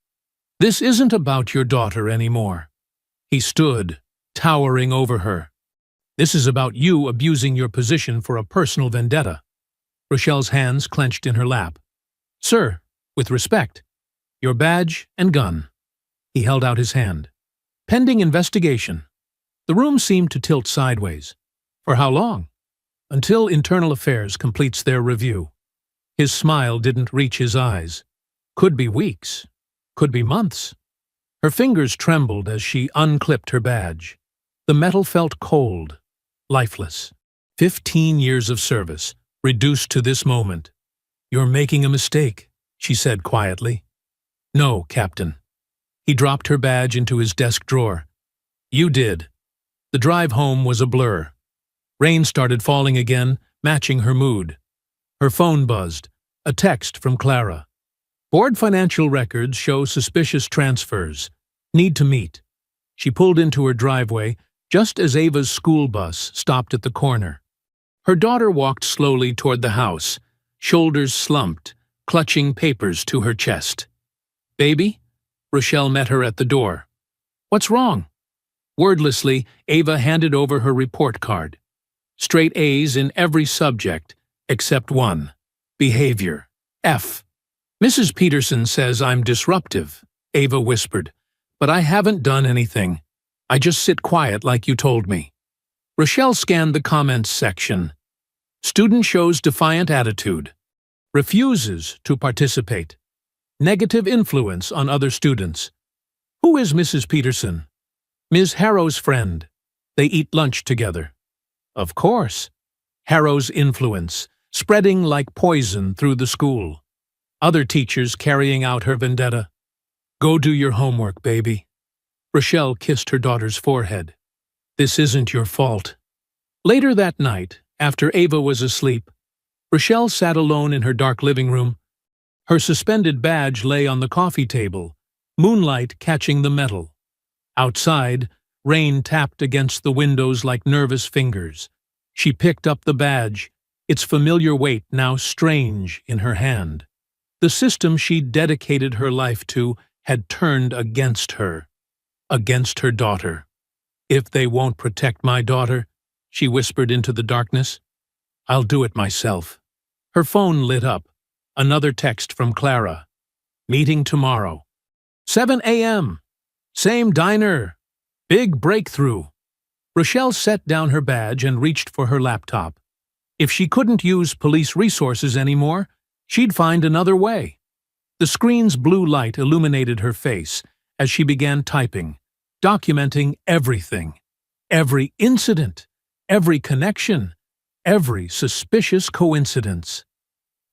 This isn't about your daughter anymore." He stood, towering over her. "This is about you abusing your position for a personal vendetta." Rochelle's hands clenched in her lap. "Sir, with respect, your badge and gun." He held out his hand. "Pending investigation." The room seemed to tilt sideways. "For how long?" "Until Internal Affairs completes their review." His smile didn't reach his eyes. "Could be weeks. Could be months." Her fingers trembled as she unclipped her badge. The metal felt cold, lifeless. 15 years of service, reduced to this moment. "You're making a mistake," she said quietly. "No, Captain." He dropped her badge into his desk drawer. "You did." The drive home was a blur. Rain started falling again, matching her mood. Her phone buzzed, a text from Clara. "Board financial records show suspicious transfers. Need to meet." She pulled into her driveway just as Ava's school bus stopped at the corner. Her daughter walked slowly toward the house, shoulders slumped, clutching papers to her chest. "Baby?" Rochelle met her at the door. "What's wrong?" Wordlessly, Ava handed over her report card. Straight A's in every subject, except one. Behavior. F. "Mrs. Peterson says I'm disruptive," Ava whispered, "but I haven't done anything. I just sit quiet like you told me." Rochelle scanned the comments section. Student shows defiant attitude. Refuses to participate. Negative influence on other students. Who is Mrs. Peterson? Ms. Harrow's friend. They eat lunch together. Of course. Harrow's influence, spreading like poison through the school. Other teachers carrying out her vendetta. Go do your homework, baby. Rochelle kissed her daughter's forehead. This isn't your fault. Later that night, after Ava was asleep, Rochelle sat alone in her dark living room. Her suspended badge lay on the coffee table, moonlight catching the metal. Outside, rain tapped against the windows like nervous fingers. She picked up the badge, its familiar weight now strange in her hand. The system she'd dedicated her life to had turned against her daughter. If they won't protect my daughter, she whispered into the darkness, I'll do it myself. Her phone lit up. Another text from Clara. Meeting tomorrow. 7 a.m. Same diner. Big breakthrough. Rochelle set down her badge and reached for her laptop. If she couldn't use police resources anymore, she'd find another way. The screen's blue light illuminated her face as she began typing, documenting everything. Every incident, every connection, every suspicious coincidence.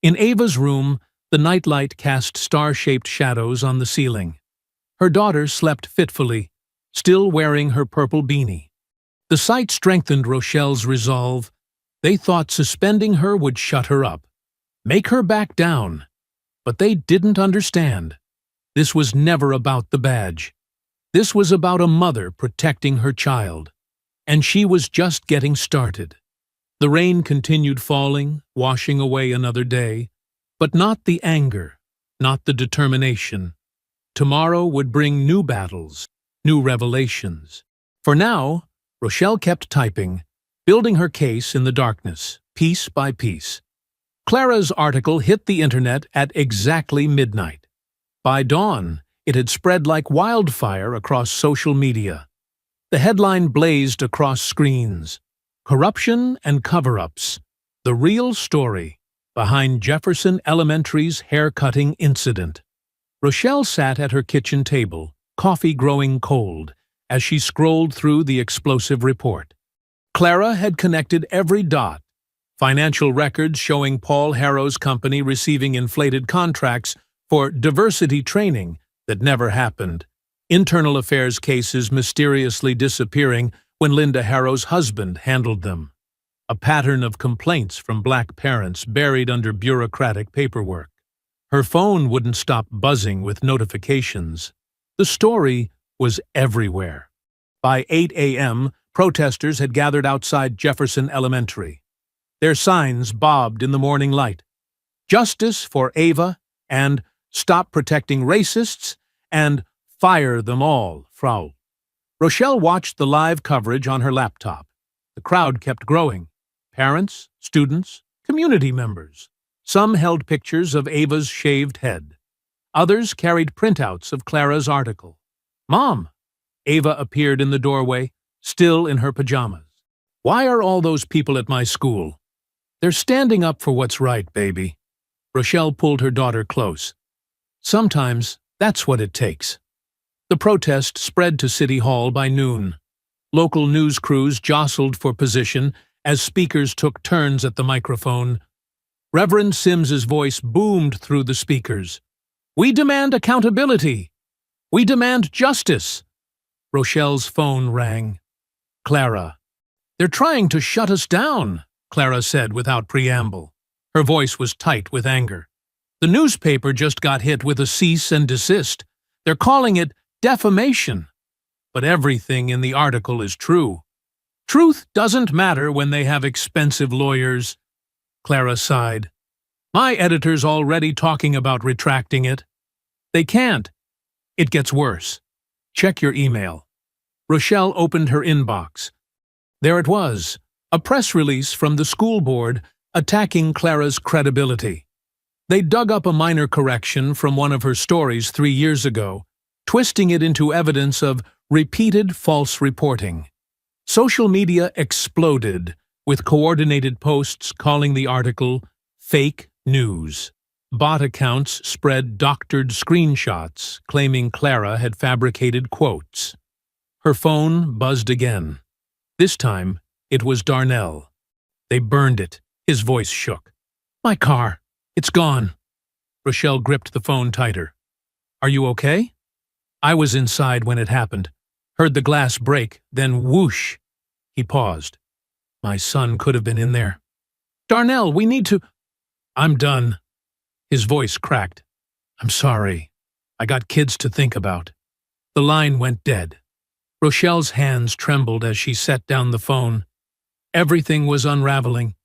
In Ava's room, The nightlight cast star-shaped shadows on the ceiling. Her daughter slept fitfully, still wearing her purple beanie. The sight strengthened Rochelle's resolve. They thought suspending her would shut her up, make her back down. But they didn't understand. This was never about the badge. This was about a mother protecting her child. And she was just getting started. The rain continued falling, washing away another day, but not the anger, not the determination. Tomorrow would bring new battles, new revelations. For now, Rochelle kept typing, building her case in the darkness, piece by piece. Clara's article hit the internet at exactly midnight. By dawn, it had spread like wildfire across social media. The headline blazed across screens. Corruption and cover-ups. The real story behind Jefferson Elementary's hair-cutting incident. Rochelle sat at her kitchen table, coffee growing cold, as she scrolled through the explosive report. Clara had connected every dot. Financial records showing Paul Harrow's company receiving inflated contracts for diversity training that never happened. Internal affairs cases mysteriously disappearing when Linda Harrow's husband handled them. A pattern of complaints from black parents buried under bureaucratic paperwork. Her phone wouldn't stop buzzing with notifications. The story was everywhere. By 8 a.m., protesters had gathered outside Jefferson Elementary. Their signs bobbed in the morning light. Justice for Ava, and Stop Protecting Racists, and Fire Them All, Frau. Rochelle watched the live coverage on her laptop. The crowd kept growing. Parents, students, community members. Some held pictures of Ava's shaved head. Others carried printouts of Clara's article. "Mom!" Ava appeared in the doorway, still in her pajamas. "Why are all those people at my school?" "They're standing up for what's right, baby." Rochelle pulled her daughter close. "Sometimes that's what it takes." The protest spread to City Hall by noon. Local news crews jostled for position as speakers took turns at the microphone. Reverend Sims's voice boomed through the speakers. "We demand accountability. We demand justice." Rochelle's phone rang. "Clara." "They're trying to shut us down," Clara said without preamble. Her voice was tight with anger. "The newspaper just got hit with a cease and desist. They're calling it defamation. But everything in the article is true. Truth doesn't matter when they have expensive lawyers." Clara sighed. "My editor's already talking about retracting it." "They can't. It gets worse. Check your email." Rochelle opened her inbox. There it was, a press release from the school board attacking Clara's credibility. They dug up a minor correction from one of her stories 3 years ago, twisting it into evidence of repeated false reporting. Social media exploded, with coordinated posts calling the article fake news. Bot accounts spread doctored screenshots claiming Clara had fabricated quotes. Her phone buzzed again. This time, it was Darnell. "They burned it." His voice shook. "My car. It's gone." Rochelle gripped the phone tighter. "Are you okay?" "I was inside when it happened. Heard the glass break, then whoosh." He paused. "My son could have been in there." "Darnell, we need to—" "I'm done." His voice cracked. "I'm sorry. I got kids to think about." The line went dead. Rochelle's hands trembled as she set down the phone. Everything was unraveling.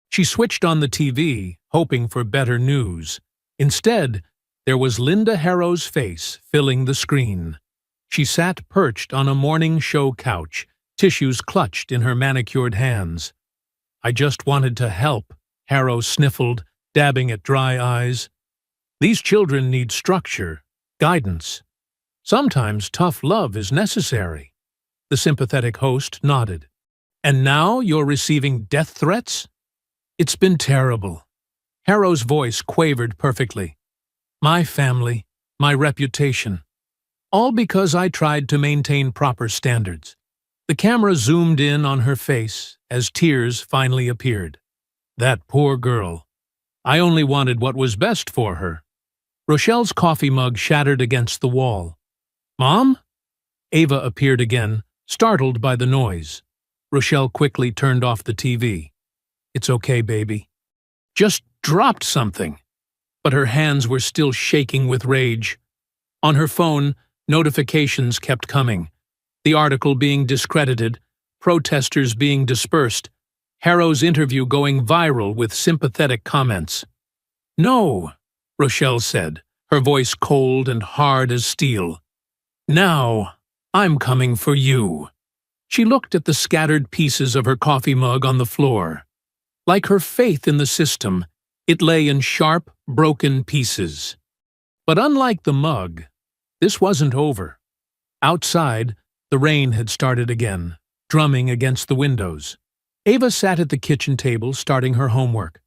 She switched on the TV, hoping for better news. Instead, there was Linda Harrow's face filling the screen. She sat perched on a morning show couch, tissues clutched in her manicured hands. "I just wanted to help," Harrow sniffled, dabbing at dry eyes. "These children need structure, guidance. Sometimes tough love is necessary." The sympathetic host nodded. "And now you're receiving death threats?" "It's been terrible." Harrow's voice quavered perfectly. "My family, my reputation. All because I tried to maintain proper standards." The camera zoomed in on her face as tears finally appeared. "That poor girl." I only wanted what was best for her. Rochelle's coffee mug shattered against the wall. Mom? Ava appeared again, startled by the noise. Rochelle quickly turned off the TV. It's okay, baby. Just dropped something. But her hands were still shaking with rage. On her phone, notifications kept coming. The article being discredited, protesters being dispersed, Harrow's interview going viral with sympathetic comments. No, Rochelle said, her voice cold and hard as steel. Now, I'm coming for you. She looked at the scattered pieces of her coffee mug on the floor. Like her faith in the system, it lay in sharp, broken pieces. But unlike the mug, this wasn't over. Outside, the rain had started again, drumming against the windows. Ava sat at the kitchen table starting her homework.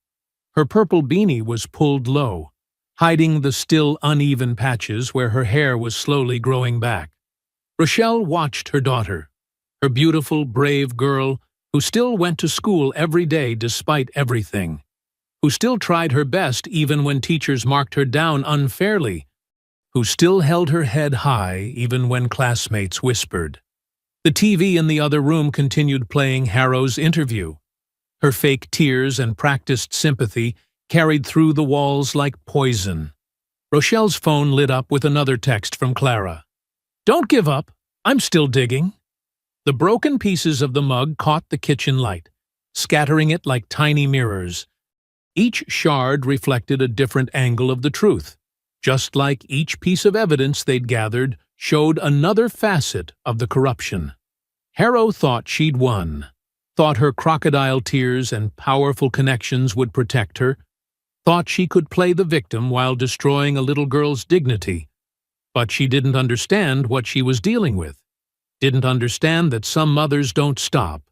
Her purple beanie was pulled low, hiding the still uneven patches where her hair was slowly growing back. Rochelle watched her daughter, her beautiful, brave girl who still went to school every day despite everything, who still tried her best even when teachers marked her down unfairly, who still held her head high even when classmates whispered. The TV in the other room continued playing Harrow's interview. Her fake tears and practiced sympathy carried through the walls like poison. Rochelle's phone lit up with another text from Clara. Don't give up. I'm still digging. The broken pieces of the mug caught the kitchen light, scattering it like tiny mirrors. Each shard reflected a different angle of the truth, just like each piece of evidence they'd gathered showed another facet of the corruption. Harrow thought she'd won, thought her crocodile tears and powerful connections would protect her, thought she could play the victim while destroying a little girl's dignity. But she didn't understand what she was dealing with, didn't understand that some mothers don't stop,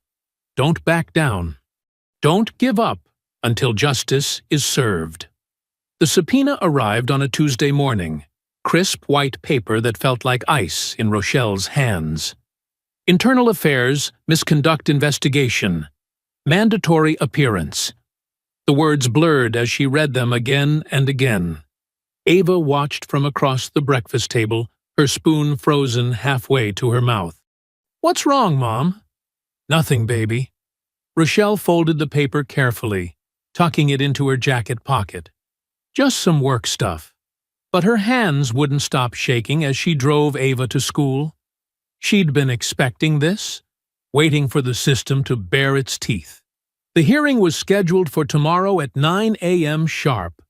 don't back down, don't give up until justice is served. The subpoena arrived on a Tuesday morning, crisp white paper that felt like ice in Rochelle's hands. Internal Affairs, Misconduct Investigation, Mandatory Appearance. The words blurred as she read them again and again. Ava watched from across the breakfast table, her spoon frozen halfway to her mouth. What's wrong, Mom? Nothing, baby. Rochelle folded the paper carefully, tucking it into her jacket pocket. Just some work stuff. But her hands wouldn't stop shaking as she drove Ava to school. She'd been expecting this, waiting for the system to bare its teeth. The hearing was scheduled for tomorrow at 9 a.m. sharp.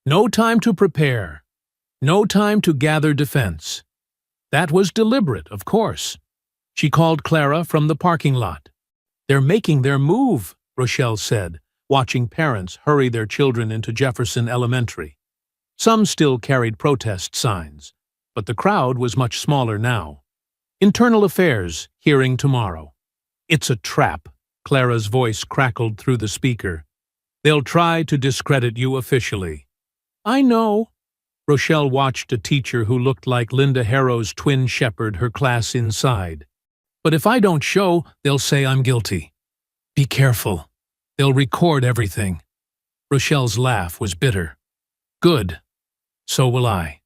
No time to prepare. No time to gather defense. That was deliberate, of course. She called Clara from the parking lot. They're making their move, Rochelle said, watching parents hurry their children into Jefferson Elementary. Some still carried protest signs, but the crowd was much smaller now. Internal Affairs, hearing tomorrow. It's a trap, Clara's voice crackled through the speaker. They'll try to discredit you officially. I know. Rochelle watched a teacher who looked like Linda Harrow's twin shepherd her class inside. But if I don't show, they'll say I'm guilty. Be careful. They'll record everything. Rochelle's laugh was bitter. Good. So will I.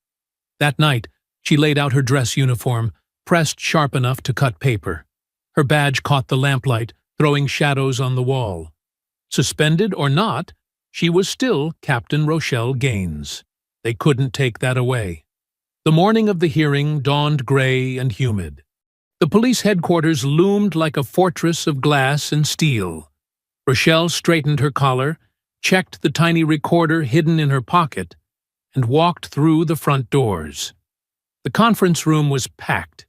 That night, she laid out her dress uniform, pressed sharp enough to cut paper. Her badge caught the lamplight, throwing shadows on the wall. Suspended or not, she was still Captain Rochelle Gaines. They couldn't take that away. The morning of the hearing dawned gray and humid. The police headquarters loomed like a fortress of glass and steel. Rochelle straightened her collar, checked the tiny recorder hidden in her pocket, and walked through the front doors. The conference room was packed.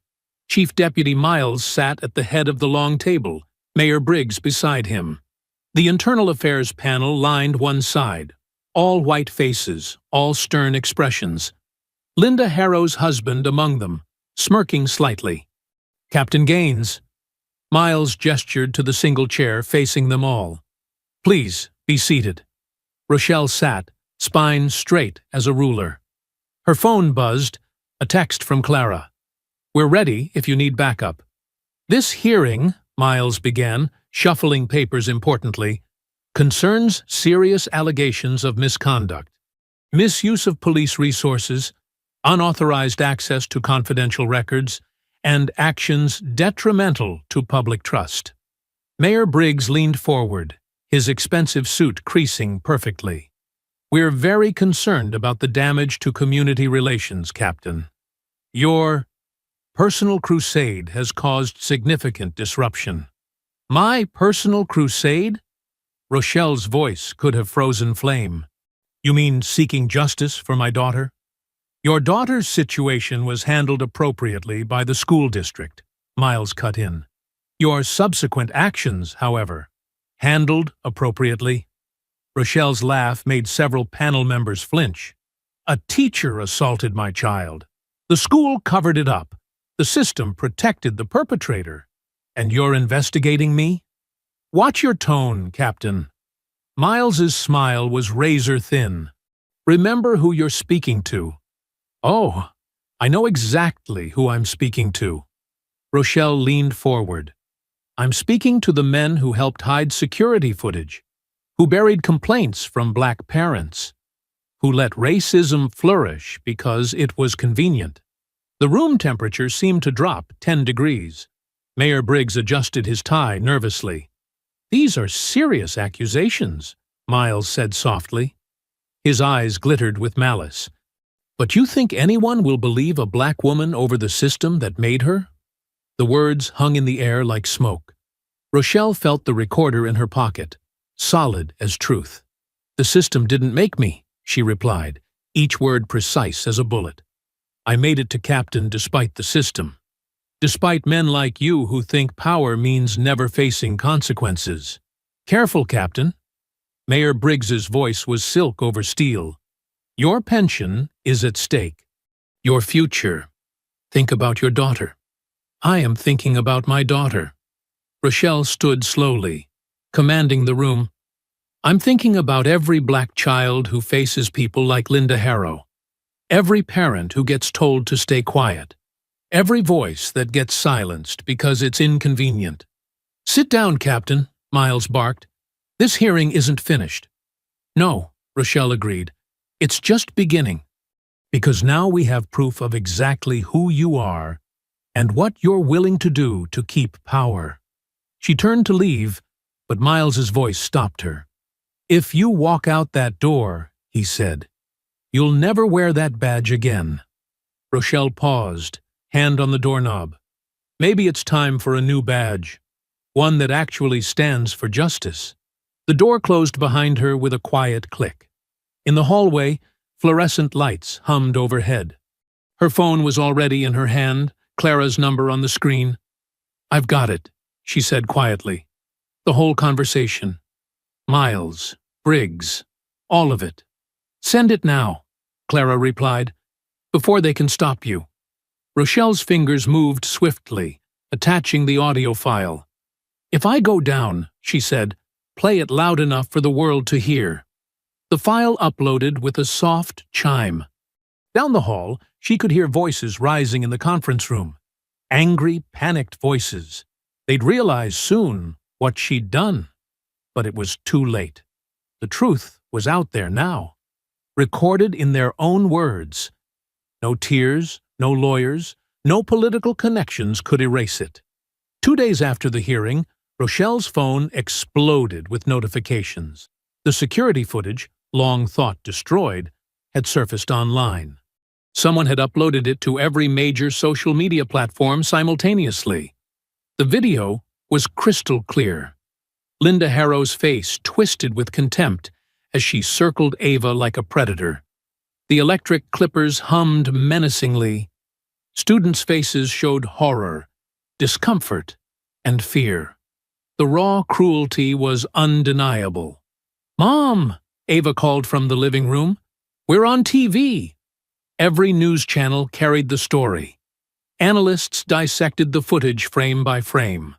Chief Deputy Miles sat at the head of the long table, Mayor Briggs beside him. The Internal Affairs panel lined one side, all white faces, all stern expressions. Linda Harrow's husband among them, smirking slightly. Captain Gaines. Miles gestured to the single chair facing them all. Please, be seated. Rochelle sat, spine straight as a ruler. Her phone buzzed, a text from Clara. We're ready if you need backup. This hearing, Miles began, shuffling papers importantly, concerns serious allegations of misconduct, misuse of police resources, unauthorized access to confidential records, and actions detrimental to public trust. Mayor Briggs leaned forward, his expensive suit creasing perfectly. "We're very concerned about the damage to community relations, Captain. Your personal crusade has caused significant disruption." "My personal crusade?" Rochelle's voice could have frozen flame. "You mean seeking justice for my daughter?" "Your daughter's situation was handled appropriately by the school district," Miles cut in. "Your subsequent actions, however, handled appropriately?" Rochelle's laugh made several panel members flinch. "A teacher assaulted my child. The school covered it up. The system protected the perpetrator. And you're investigating me? Watch your tone, Captain." Miles's smile was razor thin. "Remember who you're speaking to." "Oh, I know exactly who I'm speaking to." Rochelle leaned forward. "I'm speaking to the men who helped hide security footage, who buried complaints from black parents, who let racism flourish because it was convenient." The room temperature seemed to drop 10 degrees. Mayor Briggs adjusted his tie nervously. "These are serious accusations," Miles said softly. His eyes glittered with malice. "But you think anyone will believe a black woman over the system that made her?" The words hung in the air like smoke. Rochelle felt the recorder in her pocket, solid as truth. "The system didn't make me," she replied, each word precise as a bullet. "I made it to captain despite the system. Despite men like you who think power means never facing consequences." "Careful, Captain." Mayor Briggs's voice was silk over steel. "Your pension is at stake. Your future. Think about your daughter." "I am thinking about my daughter." Rochelle stood slowly, commanding the room. "I'm thinking about every black child who faces people like Linda Harrow. Every parent who gets told to stay quiet. Every voice that gets silenced because it's inconvenient." "Sit down, Captain," Miles barked. "This hearing isn't finished." "No," Rochelle agreed. "It's just beginning. Because now we have proof of exactly who you are and what you're willing to do to keep power." She turned to leave, but Miles's voice stopped her. "If you walk out that door," he said, "you'll never wear that badge again." Rochelle paused, hand on the doorknob. "Maybe it's time for a new badge, one that actually stands for justice." The door closed behind her with a quiet click. In the hallway, fluorescent lights hummed overhead. Her phone was already in her hand, Clara's number on the screen. "I've got it," she said quietly. "The whole conversation. Miles, Briggs, all of it." "Send it now," Clara replied, "before they can stop you." Rochelle's fingers moved swiftly, attaching the audio file. "If I go down," she said, "play it loud enough for the world to hear." The file uploaded with a soft chime. Down the hall, she could hear voices rising in the conference room. Angry, panicked voices. They'd realize soon what she'd done. But it was too late. The truth was out there now, recorded in their own words. No tears, no lawyers, no political connections could erase it. 2 days after the hearing, Rochelle's phone exploded with notifications. The security footage, long thought destroyed, had surfaced online. Someone had uploaded it to every major social media platform simultaneously. The video was crystal clear. Linda Harrow's face twisted with contempt as she circled Ava like a predator. The electric clippers hummed menacingly. Students' faces showed horror, discomfort, and fear. The raw cruelty was undeniable. "Mom!" Ava called from the living room. "We're on TV." Every news channel carried the story. Analysts dissected the footage frame by frame.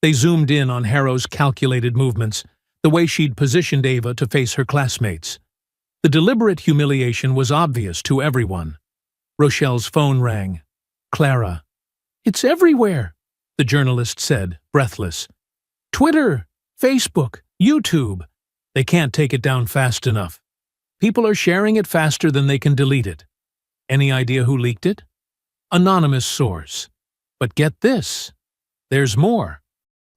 They zoomed in on Harrow's calculated movements, the way she'd positioned Ava to face her classmates. The deliberate humiliation was obvious to everyone. Rochelle's phone rang. "Clara." "It's everywhere," the journalist said, breathless. "Twitter, Facebook, YouTube. They can't take it down fast enough. People are sharing it faster than they can delete it. Any idea who leaked it? Anonymous source. But get this. There's more.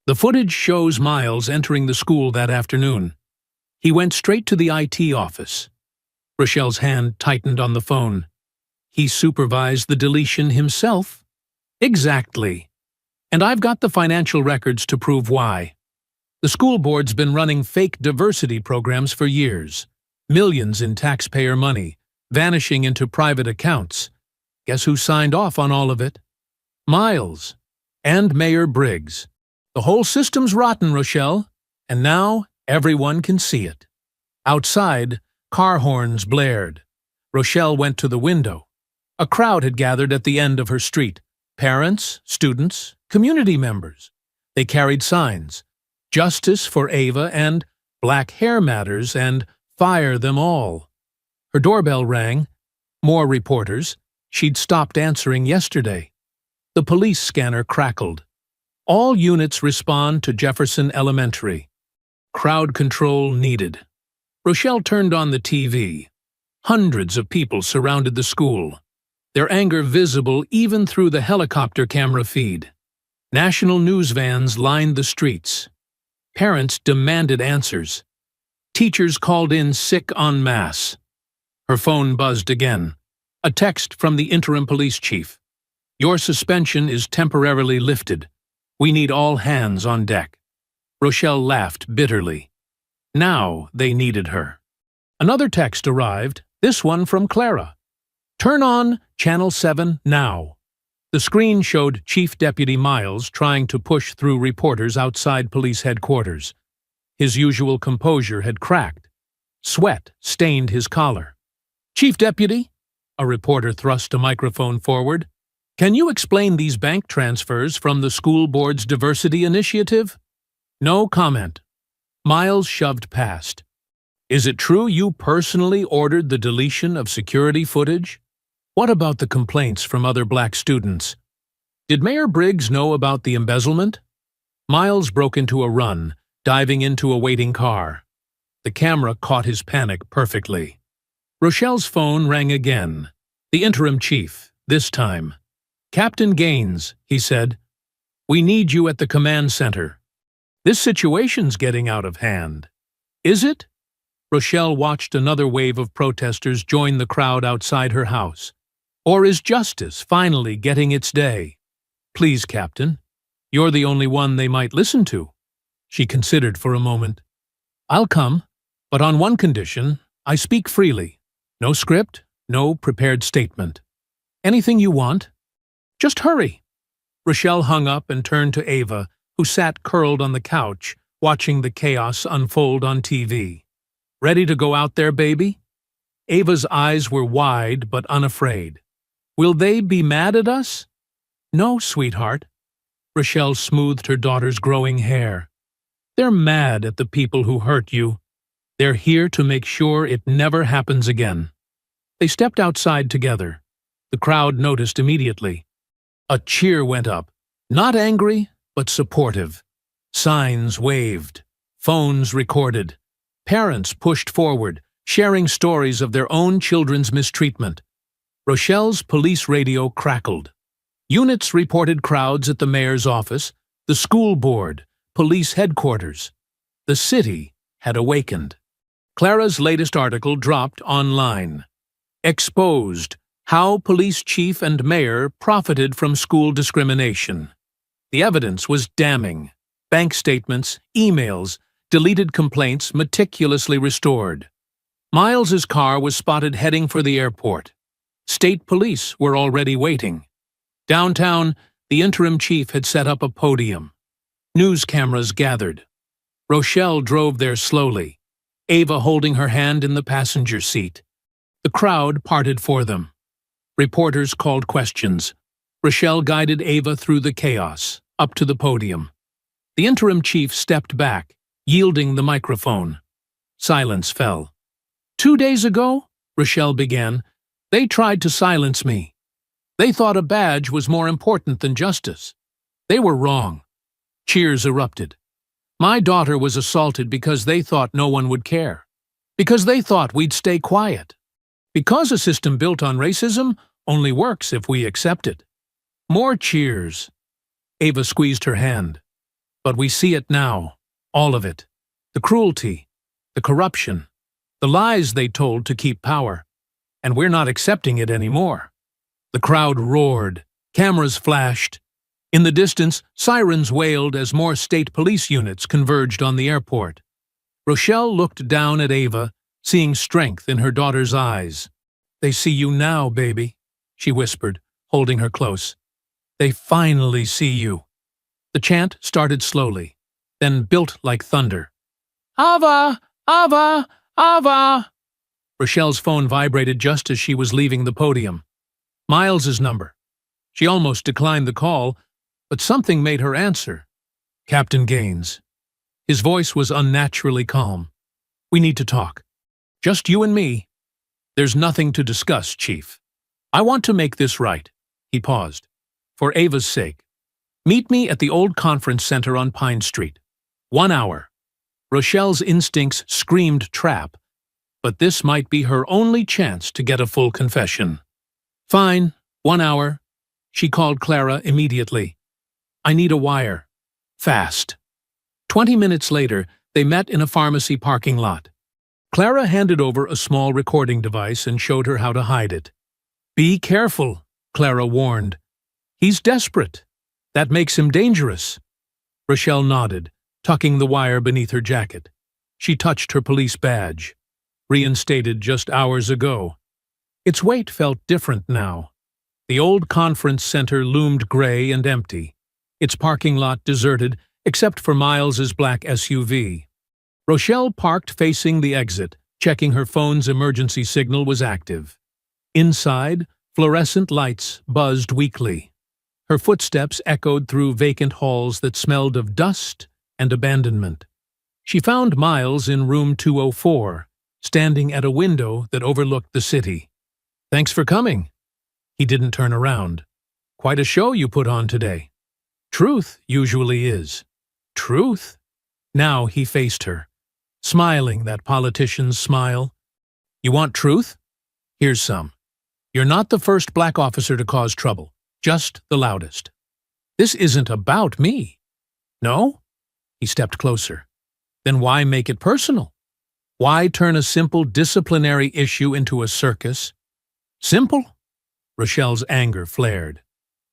The footage shows Miles entering the school that afternoon. He went straight to the IT office. Rochelle's hand tightened on the phone. He supervised the deletion himself? Exactly. And I've got the financial records to prove why. The school board's been running fake diversity programs for years. Millions in taxpayer money, vanishing into private accounts. Guess who signed off on all of it? Miles. And Mayor Briggs. The whole system's rotten, Rochelle. And now everyone can see it. Outside, car horns blared. Rochelle went to the window. A crowd had gathered at the end of her street. Parents, students, community members. They carried signs. Justice for Ava and Black Hair Matters and Fire Them All. Her doorbell rang. More reporters. She'd stopped answering yesterday. The police scanner crackled. All units respond to Jefferson Elementary. Crowd control needed. Rochelle turned on the TV. Hundreds of people surrounded the school, their anger visible even through the helicopter camera feed. National news vans lined the streets. Parents demanded answers. Teachers called in sick en masse. Her phone buzzed again. A text from the interim police chief. Your suspension is temporarily lifted. We need all hands on deck. Rochelle laughed bitterly. Now they needed her. Another text arrived, this one from Clara. Turn on Channel 7 now. The screen showed Chief Deputy Miles trying to push through reporters outside police headquarters. His usual composure had cracked. Sweat stained his collar. Chief Deputy, a reporter thrust a microphone forward. Can you explain these bank transfers from the school board's diversity initiative? No comment. Miles shoved past. Is it true you personally ordered the deletion of security footage? What about the complaints from other black students? Did Mayor Briggs know about the embezzlement? Miles broke into a run, diving into a waiting car. The camera caught his panic perfectly. Rochelle's phone rang again. The interim chief, this time. Captain Gaines, he said. We need you at the command center. This situation's getting out of hand. Is it? Rochelle watched another wave of protesters join the crowd outside her house. Or is justice finally getting its day? Please, Captain. You're the only one they might listen to. She considered for a moment. I'll come, but on one condition. I speak freely. No script, no prepared statement. Anything you want? Just hurry. Rochelle hung up and turned to Ava, who sat curled on the couch, watching the chaos unfold on TV. Ready to go out there, baby? Ava's eyes were wide but unafraid. Will they be mad at us? No, sweetheart. Rochelle smoothed her daughter's growing hair. They're mad at the people who hurt you. They're here to make sure it never happens again. They stepped outside together. The crowd noticed immediately. A cheer went up, not angry, but supportive. Signs waved. Phones recorded. Parents pushed forward, sharing stories of their own children's mistreatment. Rochelle's police radio crackled. Units reported crowds at the mayor's office, the school board, police headquarters. The city had awakened. Clara's latest article dropped online. Exposed: How Police Chief and Mayor Profited from School Discrimination. The evidence was damning. Bank statements, emails, deleted complaints meticulously restored. Miles's car was spotted heading for the airport. State police were already waiting. Downtown, the interim chief had set up a podium. News cameras gathered. Rochelle drove there slowly, Ava holding her hand in the passenger seat. The crowd parted for them. Reporters called questions. Rochelle guided Ava through the chaos, up to the podium. The interim chief stepped back, yielding the microphone. Silence fell. 2 days ago, Rochelle began, they tried to silence me. They thought a badge was more important than justice. They were wrong. Cheers erupted. My daughter was assaulted because they thought no one would care. Because they thought we'd stay quiet. Because a system built on racism only works if we accept it. More cheers. Ava squeezed her hand. But we see it now. All of it. The cruelty. The corruption. The lies they told to keep power. And we're not accepting it anymore. The crowd roared. Cameras flashed. In the distance, sirens wailed as more state police units converged on the airport. Rochelle looked down at Ava, seeing strength in her daughter's eyes. "They see you now, baby," she whispered, holding her close. "They finally see you." The chant started slowly, then built like thunder. "Ava! Ava! Ava!" Rochelle's phone vibrated just as she was leaving the podium. Miles's number. She almost declined the call, but something made her answer. Captain Gaines. His voice was unnaturally calm. "We need to talk. Just you and me." "There's nothing to discuss, Chief. I want to make this right." He paused. "For Ava's sake. Meet me at the old conference center on Pine Street. 1 hour." Rochelle's instincts screamed trap, but this might be her only chance to get a full confession. "Fine, 1 hour." She called Clara immediately. "I need a wire. Fast." 20 minutes later, they met in a pharmacy parking lot. Clara handed over a small recording device and showed her how to hide it. "Be careful," Clara warned. "He's desperate. That makes him dangerous." Rochelle nodded, tucking the wire beneath her jacket. She touched her police badge. Reinstated just hours ago. Its weight felt different now. The old conference center loomed gray and empty, its parking lot deserted except for Miles's black SUV. Rochelle parked facing the exit, checking her phone's emergency signal was active. Inside, fluorescent lights buzzed weakly. Her footsteps echoed through vacant halls that smelled of dust and abandonment. She found Miles in room 204, standing at a window that overlooked the city. "Thanks for coming." He didn't turn around. "Quite a show you put on today." "Truth usually is." "Truth?" Now he faced her, smiling that politician's smile. "You want truth? Here's some. You're not the first black officer to cause trouble, just the loudest." "This isn't about me." "No?" He stepped closer. "Then why make it personal? Why turn a simple disciplinary issue into a circus?" "Simple?" Rochelle's anger flared.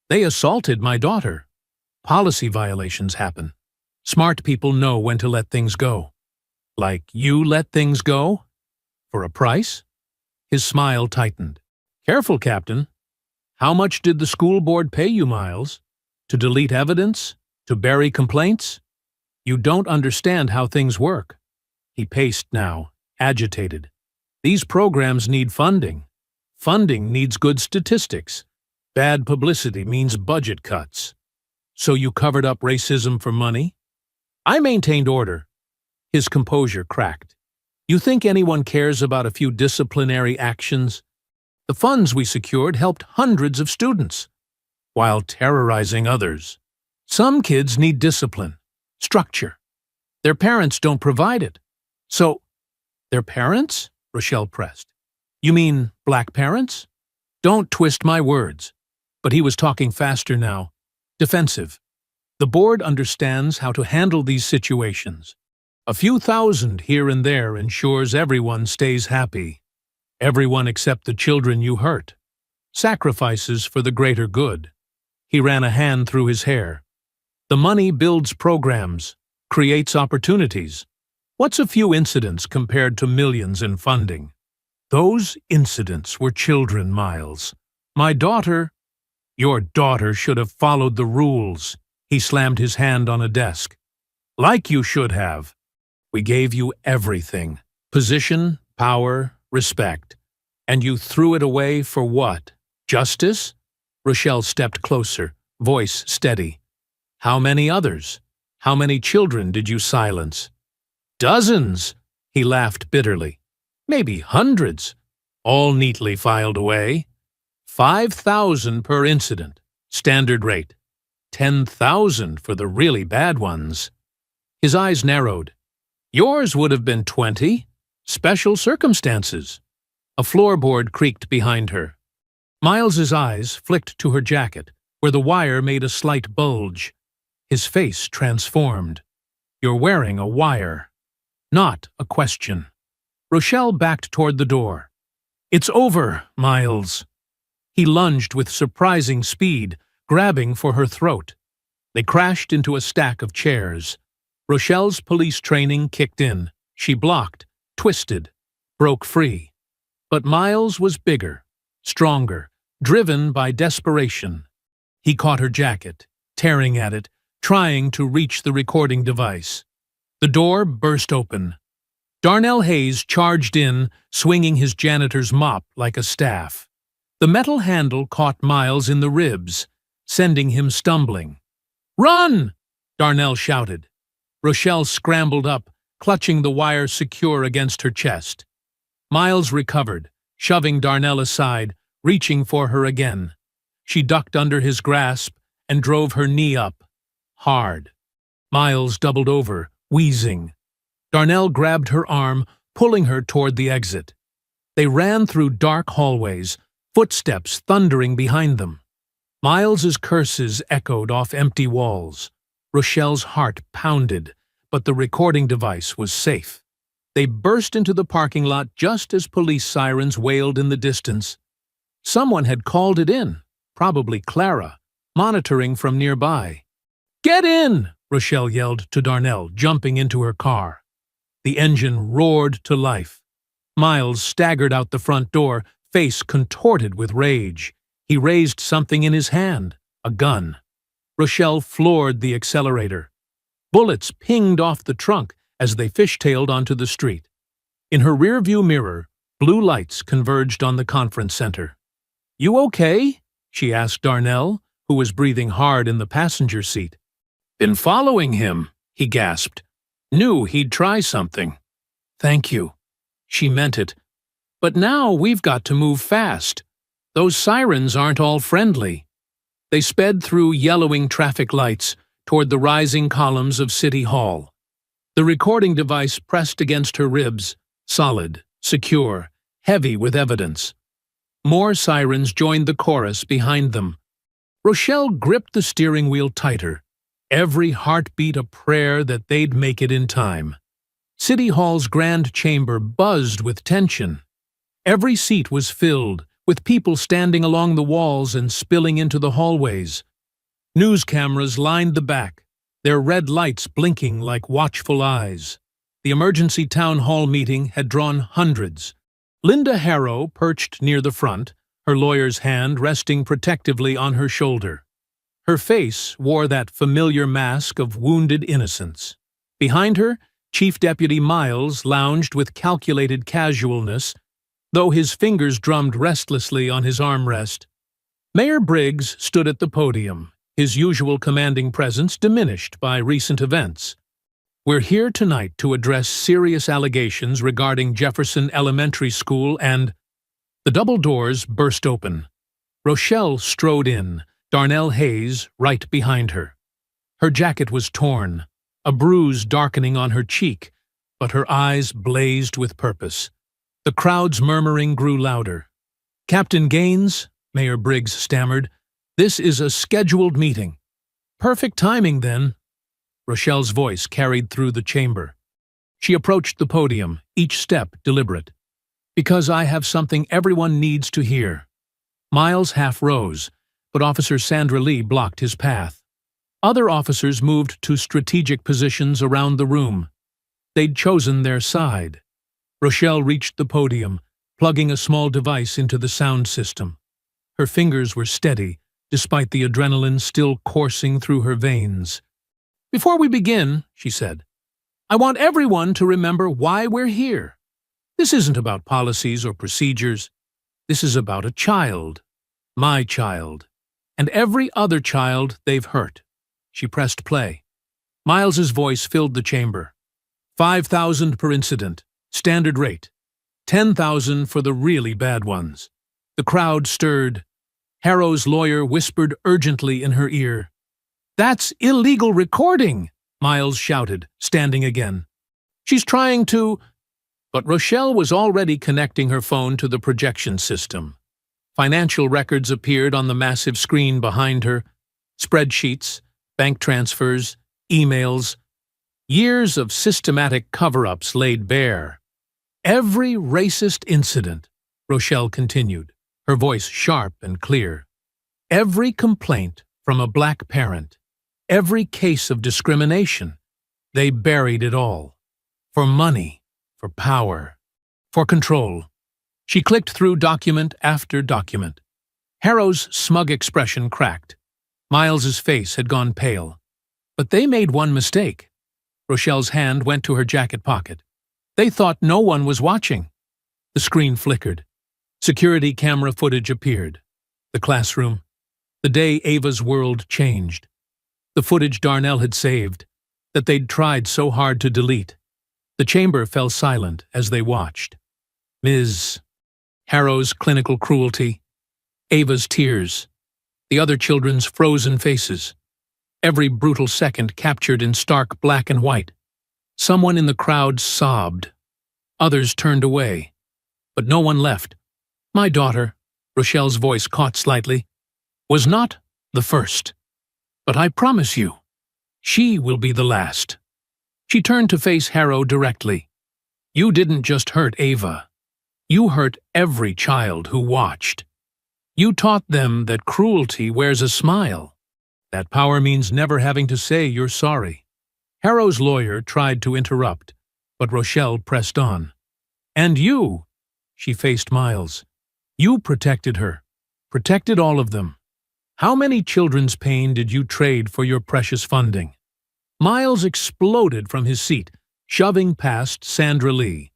"They assaulted my daughter. Policy violations happen. Smart people know when to let things go." "Like you let things go? For a price?" His smile tightened. "Careful, Captain. How much did the school board pay you, Miles? To delete evidence? To bury complaints? You don't understand how things work." He paced now, agitated. "These programs need funding. Funding needs good statistics. Bad publicity means budget cuts. So you covered up racism for money?" "I maintained order." His composure cracked. "You think anyone cares about a few disciplinary actions? The funds we secured helped hundreds of students, while terrorizing others. Some kids need discipline, structure. Their parents don't provide it. So, their parents?" Rochelle pressed. "You mean black parents?" "Don't twist my words." But he was talking faster now, defensive. "The board understands how to handle these situations. A few thousand here and there ensures everyone stays happy. Everyone except the children you hurt. Sacrifices for the greater good." He ran a hand through his hair. "The money builds programs, creates opportunities. What's a few incidents compared to millions in funding?" "Those incidents were children, Miles. My daughter—" "Your daughter should have followed the rules." He slammed his hand on a desk. "Like you should have. We gave you everything. Position, power, respect. And you threw it away for what? Justice?" Rochelle stepped closer, voice steady. "How many others? How many children did you silence?" "Dozens," he laughed bitterly. "Maybe hundreds, all neatly filed away. 5,000 per incident, standard rate. 10,000 for the really bad ones." His eyes narrowed. Yours would have been 20. Special circumstances. A floorboard creaked behind her. Miles's eyes flicked to her jacket, where the wire made a slight bulge. His face transformed. You're wearing a wire. Not a question. Rochelle backed toward the door. It's over, Miles. He lunged with surprising speed, grabbing for her throat. They crashed into a stack of chairs. Rochelle's police training kicked in. She blocked, twisted, broke free. But Miles was bigger, stronger, driven by desperation. He caught her jacket, tearing at it, trying to reach the recording device. The door burst open. Darnell Hayes charged in, swinging his janitor's mop like a staff. The metal handle caught Miles in the ribs, sending him stumbling. "Run!" Darnell shouted. Rochelle scrambled up, clutching the wire secure against her chest. Miles recovered, shoving Darnell aside, reaching for her again. She ducked under his grasp and drove her knee up. Hard. Miles doubled over, wheezing. Darnell grabbed her arm, pulling her toward the exit. They ran through dark hallways, footsteps thundering behind them. Miles's curses echoed off empty walls. Rochelle's heart pounded, but the recording device was safe. They burst into the parking lot just as police sirens wailed in the distance. Someone had called it in, probably Clara, monitoring from nearby. "Get in!" Rochelle yelled to Darnell, jumping into her car. The engine roared to life. Miles staggered out the front door, face contorted with rage. He raised something in his hand, a gun. Rochelle floored the accelerator. Bullets pinged off the trunk as they fishtailed onto the street. In her rearview mirror, blue lights converged on the conference center. "You okay?" she asked Darnell, who was breathing hard in the passenger seat. "Been following him," he gasped. "Knew he'd try something." "Thank you." She meant it. "But now we've got to move fast. Those sirens aren't all friendly." They sped through yellowing traffic lights toward the rising columns of City Hall. The recording device pressed against her ribs, solid, secure, heavy with evidence. More sirens joined the chorus behind them. Rochelle gripped the steering wheel tighter, every heartbeat a prayer that they'd make it in time. City Hall's grand chamber buzzed with tension. Every seat was filled, with people standing along the walls and spilling into the hallways. News cameras lined the back, their red lights blinking like watchful eyes. The emergency town hall meeting had drawn hundreds. Linda Harrow perched near the front, her lawyer's hand resting protectively on her shoulder. Her face wore that familiar mask of wounded innocence. Behind her, Chief Deputy Miles lounged with calculated casualness, though his fingers drummed restlessly on his armrest. Mayor Briggs stood at the podium, his usual commanding presence diminished by recent events. "We're here tonight to address serious allegations regarding Jefferson Elementary School and—" The double doors burst open. Rochelle strode in, Darnell Hayes right behind her. Her jacket was torn, a bruise darkening on her cheek, but her eyes blazed with purpose. The crowd's murmuring grew louder. "Captain Gaines," Mayor Briggs stammered, "this is a scheduled meeting." "Perfect timing, then." Rochelle's voice carried through the chamber. She approached the podium, each step deliberate. "Because I have something everyone needs to hear." Miles half rose, but Officer Sandra Lee blocked his path. Other officers moved to strategic positions around the room. They'd chosen their side. Rochelle reached the podium, plugging a small device into the sound system. Her fingers were steady, despite the adrenaline still coursing through her veins. "Before we begin," she said, "I want everyone to remember why we're here. This isn't about policies or procedures. This is about a child, my child, and every other child they've hurt." She pressed play. Miles's voice filled the chamber. 5,000 per incident, standard rate. 10,000 for the really bad ones. The crowd stirred. Harrow's lawyer whispered urgently in her ear, "That's illegal recording!" Miles shouted, standing again. "She's trying to—" But Rochelle was already connecting her phone to the projection system. Financial records appeared on the massive screen behind her. Spreadsheets, bank transfers, emails. Years of systematic cover-ups laid bare. "Every racist incident," Rochelle continued, her voice sharp and clear. "Every complaint from a black parent. Every case of discrimination. They buried it all. For money, for power, for control." She clicked through document after document. Harrow's smug expression cracked. Miles's face had gone pale. But they made one mistake. Rochelle's hand went to her jacket pocket. They thought no one was watching. The screen flickered. Security camera footage appeared. The classroom. The day Ava's world changed. The footage Darnell had saved, that they'd tried so hard to delete. The chamber fell silent as they watched. Ms. Harrow's clinical cruelty, Ava's tears, the other children's frozen faces, every brutal second captured in stark black and white. Someone in the crowd sobbed. Others turned away, but no one left. My daughter, Rochelle's voice caught slightly, was not the first. But I promise you, she will be the last. She turned to face Harrow directly. You didn't just hurt Ava. You hurt every child who watched. You taught them that cruelty wears a smile. That power means never having to say you're sorry. Harrow's lawyer tried to interrupt, but Rochelle pressed on. And you, she faced Miles. You protected her, protected all of them. How many children's pain did you trade for your precious funding? Miles exploded from his seat, shoving past Sandra Lee.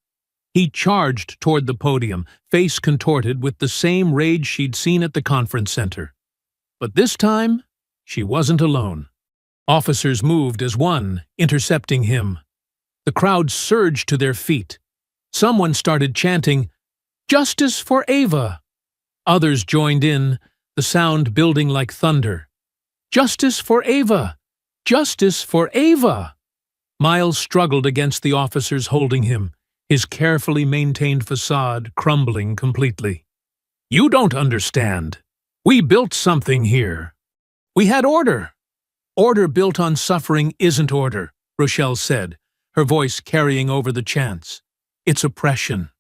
He charged toward the podium, face contorted with the same rage she'd seen at the conference center. But this time, she wasn't alone. Officers moved as one, intercepting him. The crowd surged to their feet. Someone started chanting, "Justice for Ava!" Others joined in, the sound building like thunder. "Justice for Ava! Justice for Ava!" Miles struggled against the officers holding him, his carefully maintained facade crumbling completely. "You don't understand. We built something here. We had order." "Order built on suffering isn't order," Rochelle said, her voice carrying over the chants. "It's oppression."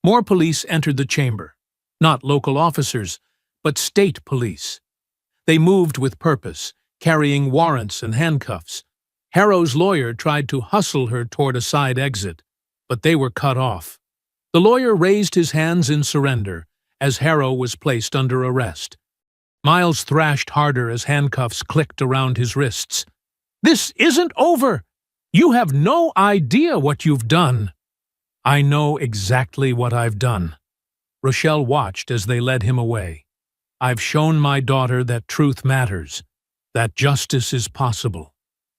More police entered the chamber. Not local officers, but state police. They moved with purpose, carrying warrants and handcuffs. Harrow's lawyer tried to hustle her toward a side exit, but they were cut off. The lawyer raised his hands in surrender as Harrow was placed under arrest. Miles thrashed harder as handcuffs clicked around his wrists. "This isn't over! You have no idea what you've done!" "I know exactly what I've done." Rochelle watched as they led him away. "I've shown my daughter that truth matters, that justice is possible,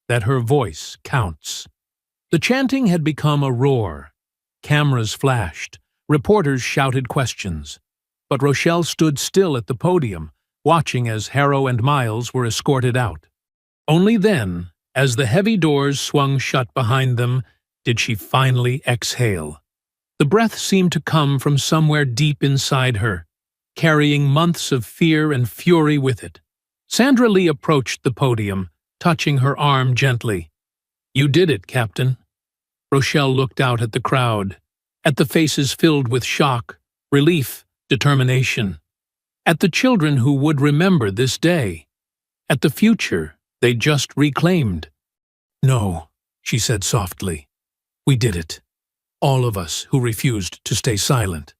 that her voice counts." The chanting had become a roar. Cameras flashed. Reporters shouted questions. But Rochelle stood still at the podium, watching as Harrow and Miles were escorted out. Only then, as the heavy doors swung shut behind them, did she finally exhale. The breath seemed to come from somewhere deep inside her, carrying months of fear and fury with it. Sandra Lee approached the podium, touching her arm gently. "You did it, Captain." Rochelle looked out at the crowd, at the faces filled with shock, relief, determination, at the children who would remember this day, at the future they just reclaimed. "No," she said softly. "We did it. All of us who refused to stay silent."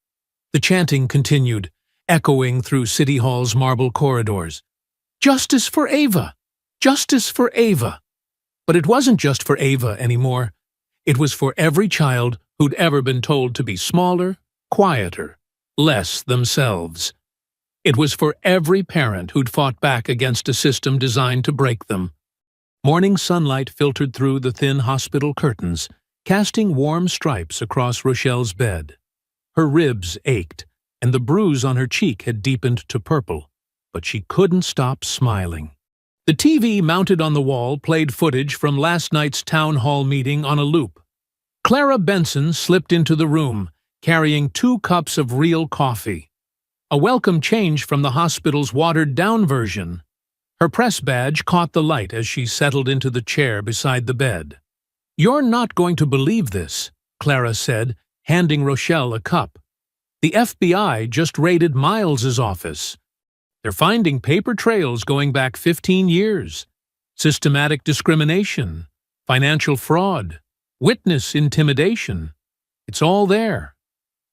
The chanting continued, echoing through City Hall's marble corridors. "Justice for Ava! Justice for Ava!" But it wasn't just for Ava anymore. It was for every child who'd ever been told to be smaller, quieter, less themselves. It was for every parent who'd fought back against a system designed to break them. Morning sunlight filtered through the thin hospital curtains, casting warm stripes across Rochelle's bed. Her ribs ached, and the bruise on her cheek had deepened to purple, but she couldn't stop smiling. The TV mounted on the wall played footage from last night's town hall meeting on a loop. Clara Benson slipped into the room, carrying 2 cups of real coffee. A welcome change from the hospital's watered-down version. Her press badge caught the light as she settled into the chair beside the bed. "You're not going to believe this," Clara said, handing Rochelle a cup. "The FBI just raided Miles's office. They're finding paper trails going back 15 years. Systematic discrimination, financial fraud, witness intimidation. It's all there."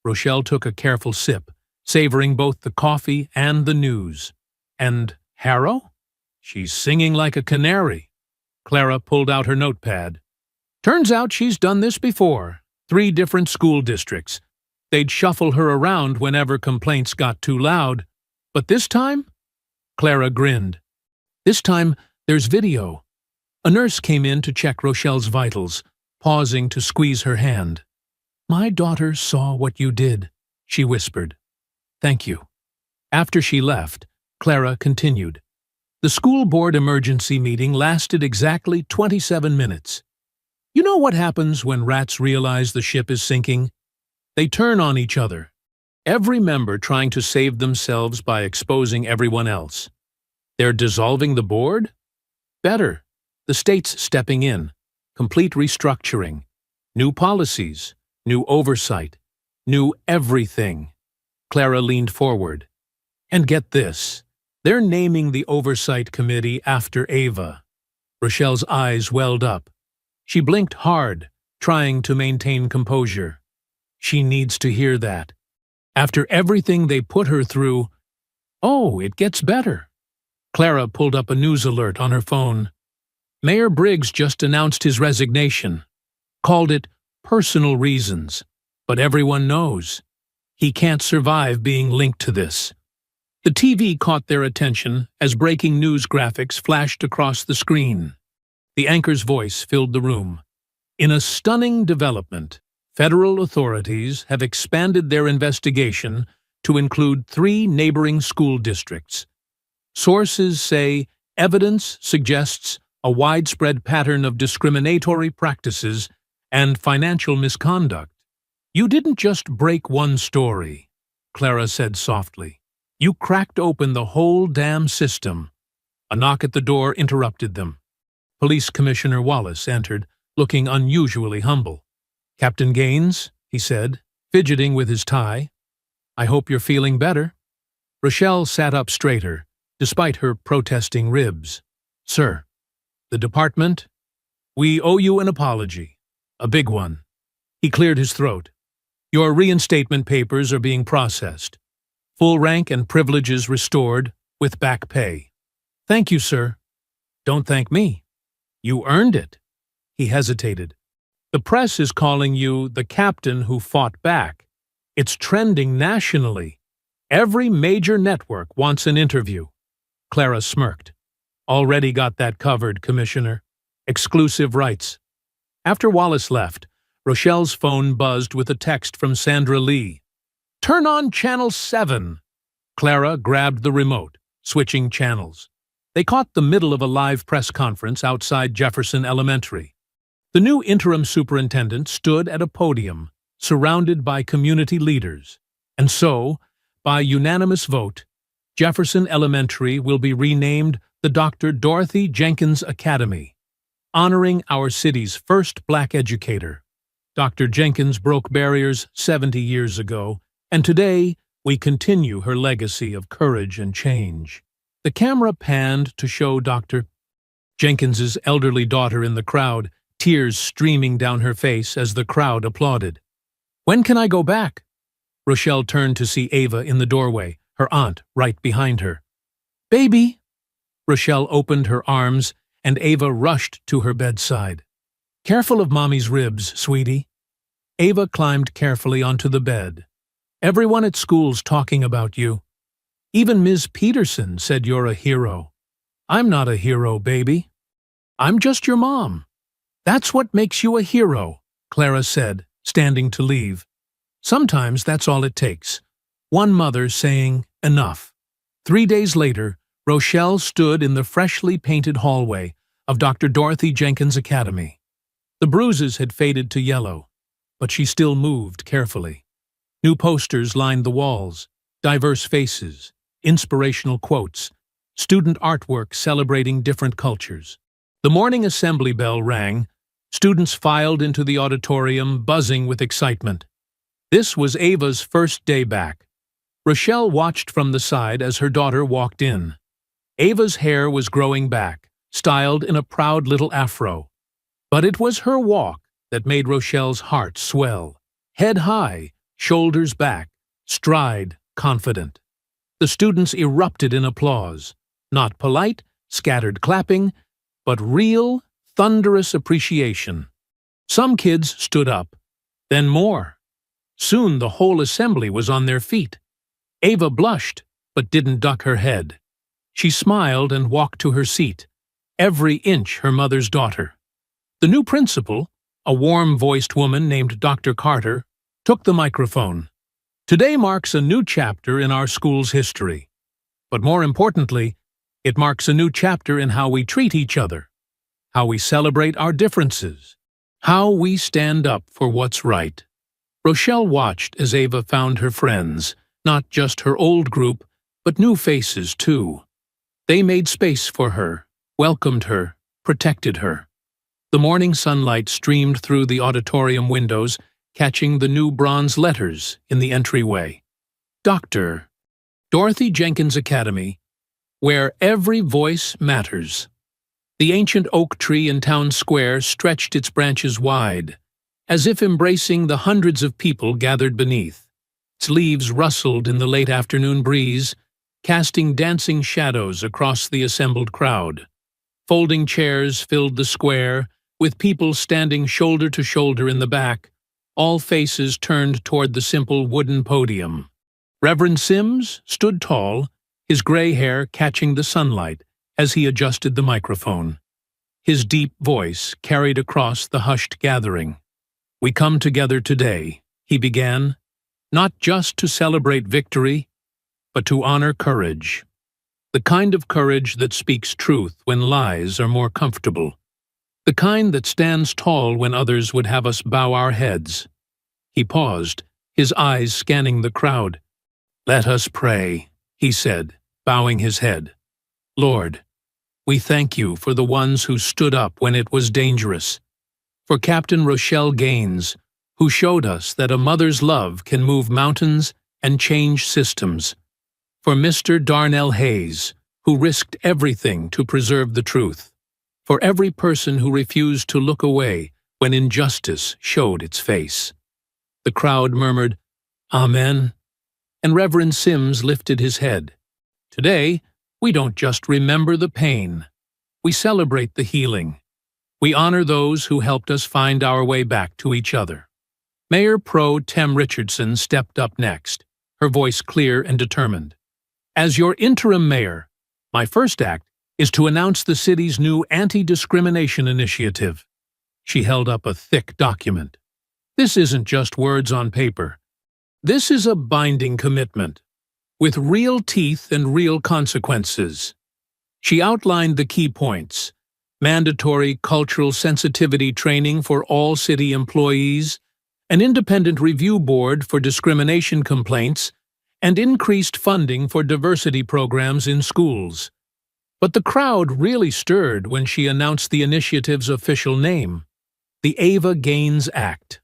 Rochelle took a careful sip, savoring both the coffee and the news. "And Harrow? She's singing like a canary." Clara pulled out her notepad. "Turns out she's done this before. 3 different school districts. They'd shuffle her around whenever complaints got too loud. But this time?" Clara grinned. "This time, there's video." A nurse came in to check Rochelle's vitals, pausing to squeeze her hand. "My daughter saw what you did," she whispered. "Thank you." After she left, Clara continued. The school board emergency meeting lasted exactly 27 minutes. You know what happens when rats realize the ship is sinking? They turn on each other, every member trying to save themselves by exposing everyone else. They're dissolving the board? Better, the state's stepping in, complete restructuring, new policies, new oversight, new everything. Clara leaned forward. And get this, they're naming the oversight committee after Ava. Rochelle's eyes welled up. She blinked hard, trying to maintain composure. She needs to hear that. After everything they put her through, oh, it gets better. Clara pulled up a news alert on her phone. Mayor Briggs just announced his resignation, called it personal reasons, but everyone knows. He can't survive being linked to this. The TV caught their attention as breaking news graphics flashed across the screen. The anchor's voice filled the room. In a stunning development, federal authorities have expanded their investigation to include 3 neighboring school districts. Sources say evidence suggests a widespread pattern of discriminatory practices and financial misconduct. You didn't just break one story, Clara said softly. You cracked open the whole damn system. A knock at the door interrupted them. Police Commissioner Wallace entered, looking unusually humble. "Captain Gaines," he said, fidgeting with his tie. "I hope you're feeling better." Rochelle sat up straighter, despite her protesting ribs. "Sir, the department, we owe you an apology. A big one." He cleared his throat. "Your reinstatement papers are being processed. Full rank and privileges restored, with back pay." "Thank you, sir." "Don't thank me. You earned it." He hesitated. "The press is calling you the captain who fought back. It's trending nationally. Every major network wants an interview." Clara smirked. "Already got that covered, Commissioner. Exclusive rights." After Wallace left, Rochelle's phone buzzed with a text from Sandra Lee. "Turn on Channel 7." Clara grabbed the remote, switching channels. They caught the middle of a live press conference outside Jefferson Elementary. The new interim superintendent stood at a podium, surrounded by community leaders. And so, by unanimous vote, Jefferson Elementary will be renamed the Dr. Dorothy Jenkins Academy, honoring our city's first black educator. Dr. Jenkins broke barriers 70 years ago, and today we continue her legacy of courage and change. The camera panned to show Dr. Jenkins's elderly daughter in the crowd, tears streaming down her face as the crowd applauded. "When can I go back?" Rochelle turned to see Ava in the doorway, her aunt right behind her. "Baby!" Rochelle opened her arms, and Ava rushed to her bedside. "Careful of Mommy's ribs, sweetie." Ava climbed carefully onto the bed. "Everyone at school's talking about you. Even Ms. Peterson said you're a hero." "I'm not a hero, baby. I'm just your mom." "That's what makes you a hero," Clara said, standing to leave. "Sometimes that's all it takes. One mother saying, enough." 3 days later, Rochelle stood in the freshly painted hallway of Dr. Dorothy Jenkins Academy. The bruises had faded to yellow, but she still moved carefully. New posters lined the walls, diverse faces, inspirational quotes, student artwork celebrating different cultures. The morning assembly bell rang. Students filed into the auditorium, buzzing with excitement. This was Ava's first day back. Rochelle watched from the side as her daughter walked in. Ava's hair was growing back, styled in a proud little afro. But it was her walk that made Rochelle's heart swell. Head high, shoulders back, stride confident. The students erupted in applause. Not polite, scattered clapping, but real, thunderous appreciation. Some kids stood up, then more. Soon the whole assembly was on their feet. Ava blushed, but didn't duck her head. She smiled and walked to her seat, every inch her mother's daughter. The new principal, a warm-voiced woman named Dr. Carter, took the microphone. Today marks a new chapter in our school's history. But more importantly, it marks a new chapter in how we treat each other, how we celebrate our differences, how we stand up for what's right. Rochelle watched as Ava found her friends, not just her old group, but new faces too. They made space for her, welcomed her, protected her. The morning sunlight streamed through the auditorium windows, catching the new bronze letters in the entryway. Dr. Dorothy Jenkins Academy, where every voice matters. The ancient oak tree in town square stretched its branches wide, as if embracing the hundreds of people gathered beneath. Its leaves rustled in the late afternoon breeze, casting dancing shadows across the assembled crowd. Folding chairs filled the square, with people standing shoulder to shoulder in the back, all faces turned toward the simple wooden podium. Reverend Sims stood tall, his gray hair catching the sunlight as he adjusted the microphone. His deep voice carried across the hushed gathering. "We come together today," he began, "not just to celebrate victory, but to honor courage. The kind of courage that speaks truth when lies are more comfortable. The kind that stands tall when others would have us bow our heads." He paused, his eyes scanning the crowd. "Let us pray," he said, bowing his head. "Lord, we thank you for the ones who stood up when it was dangerous, for Captain Rochelle Gaines, who showed us that a mother's love can move mountains and change systems, for Mr. Darnell Hayes, who risked everything to preserve the truth, for every person who refused to look away when injustice showed its face." The crowd murmured, "Amen," and Reverend Sims lifted his head. "Today, we don't just remember the pain. We celebrate the healing. We honor those who helped us find our way back to each other." Mayor Pro Tem Richardson stepped up next, her voice clear and determined. "As your interim mayor, my first act is to announce the city's new anti-discrimination initiative." She held up a thick document. "This isn't just words on paper. This is a binding commitment, with real teeth and real consequences." She outlined the key points: mandatory cultural sensitivity training for all city employees, an independent review board for discrimination complaints, and increased funding for diversity programs in schools. But the crowd really stirred when she announced the initiative's official name, the Ava Gaines Act.